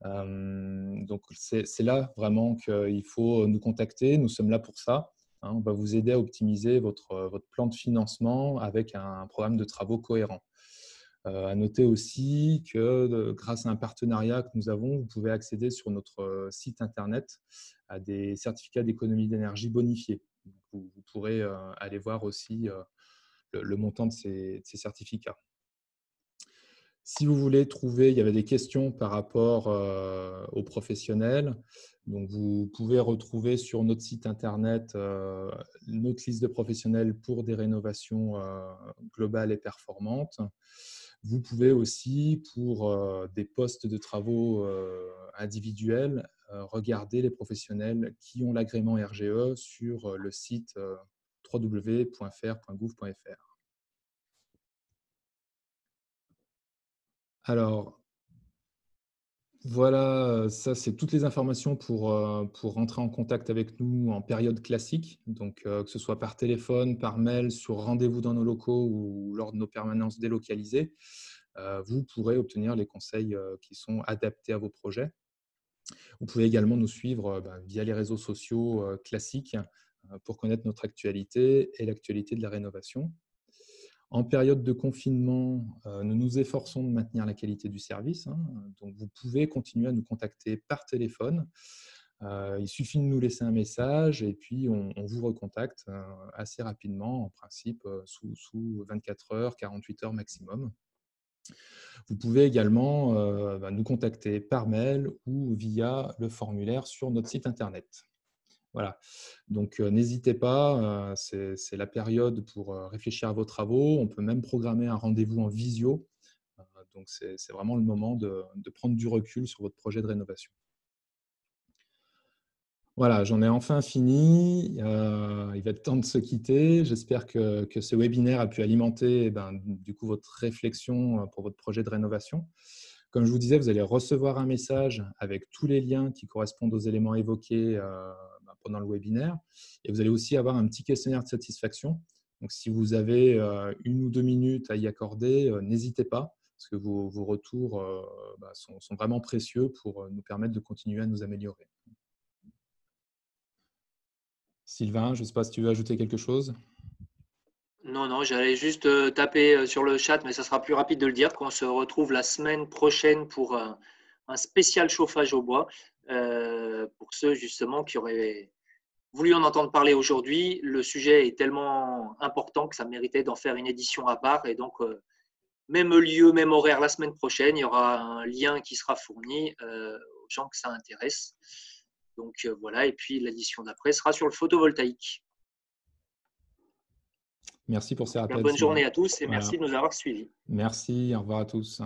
Donc, c'est là vraiment qu'il faut nous contacter. Nous sommes là pour ça. Hein, on va vous aider à optimiser votre plan de financement avec un programme de travaux cohérent. À noter aussi que grâce à un partenariat que nous avons, vous pouvez accéder sur notre site internet à des certificats d'économie d'énergie bonifiés. Vous pourrez aller voir aussi le montant de ces certificats. Si vous voulez trouver, il y avait des questions par rapport aux professionnels. Donc, vous pouvez retrouver sur notre site internet notre liste de professionnels pour des rénovations globales et performantes. Vous pouvez aussi, pour des postes de travaux individuels, regarder les professionnels qui ont l'agrément RGE sur le site www.fer.gouv.fr. Alors, voilà, ça c'est toutes les informations pour rentrer en contact avec nous en période classique, donc que ce soit par téléphone, par mail, sur rendez-vous dans nos locaux ou lors de nos permanences délocalisées. Vous pourrez obtenir les conseils qui sont adaptés à vos projets. Vous pouvez également nous suivre via les réseaux sociaux classiques pour connaître notre actualité et l'actualité de la rénovation. En période de confinement, nous nous efforçons de maintenir la qualité du service. Hein, donc, vous pouvez continuer à nous contacter par téléphone. Il suffit de nous laisser un message et puis on vous recontacte assez rapidement, en principe sous 24 heures, 48 heures maximum. Vous pouvez également nous contacter par mail ou via le formulaire sur notre site internet. Voilà, donc n'hésitez pas, c'est la période pour réfléchir à vos travaux. On peut même programmer un rendez-vous en visio. Donc c'est vraiment le moment de prendre du recul sur votre projet de rénovation. Voilà, j'en ai enfin fini. Il va être temps de se quitter. J'espère que ce webinaire a pu alimenter du coup votre réflexion pour votre projet de rénovation. Comme je vous disais, vous allez recevoir un message avec tous les liens qui correspondent aux éléments évoqués pendant le webinaire. Et vous allez aussi avoir un petit questionnaire de satisfaction. Donc, si vous avez 1 ou 2 minutes à y accorder, n'hésitez pas, parce que vos retours sont vraiment précieux pour nous permettre de continuer à nous améliorer. Sylvain, je ne sais pas si tu veux ajouter quelque chose. Non, non, j'allais juste taper sur le chat, mais ça sera plus rapide de le dire, qu'on se retrouve la semaine prochaine pour un spécial chauffage au bois. Pour ceux justement qui auraient voulu en entendre parler aujourd'hui, le sujet est tellement important que ça méritait d'en faire une édition à part. Et donc, même lieu, même horaire la semaine prochaine, il y aura un lien qui sera fourni aux gens que ça intéresse. Donc voilà, et puis l'édition d'après sera sur le photovoltaïque. Merci pour ces rappels. Bonne journée à tous et voilà. merci de nous avoir suivis. Merci, au revoir à tous.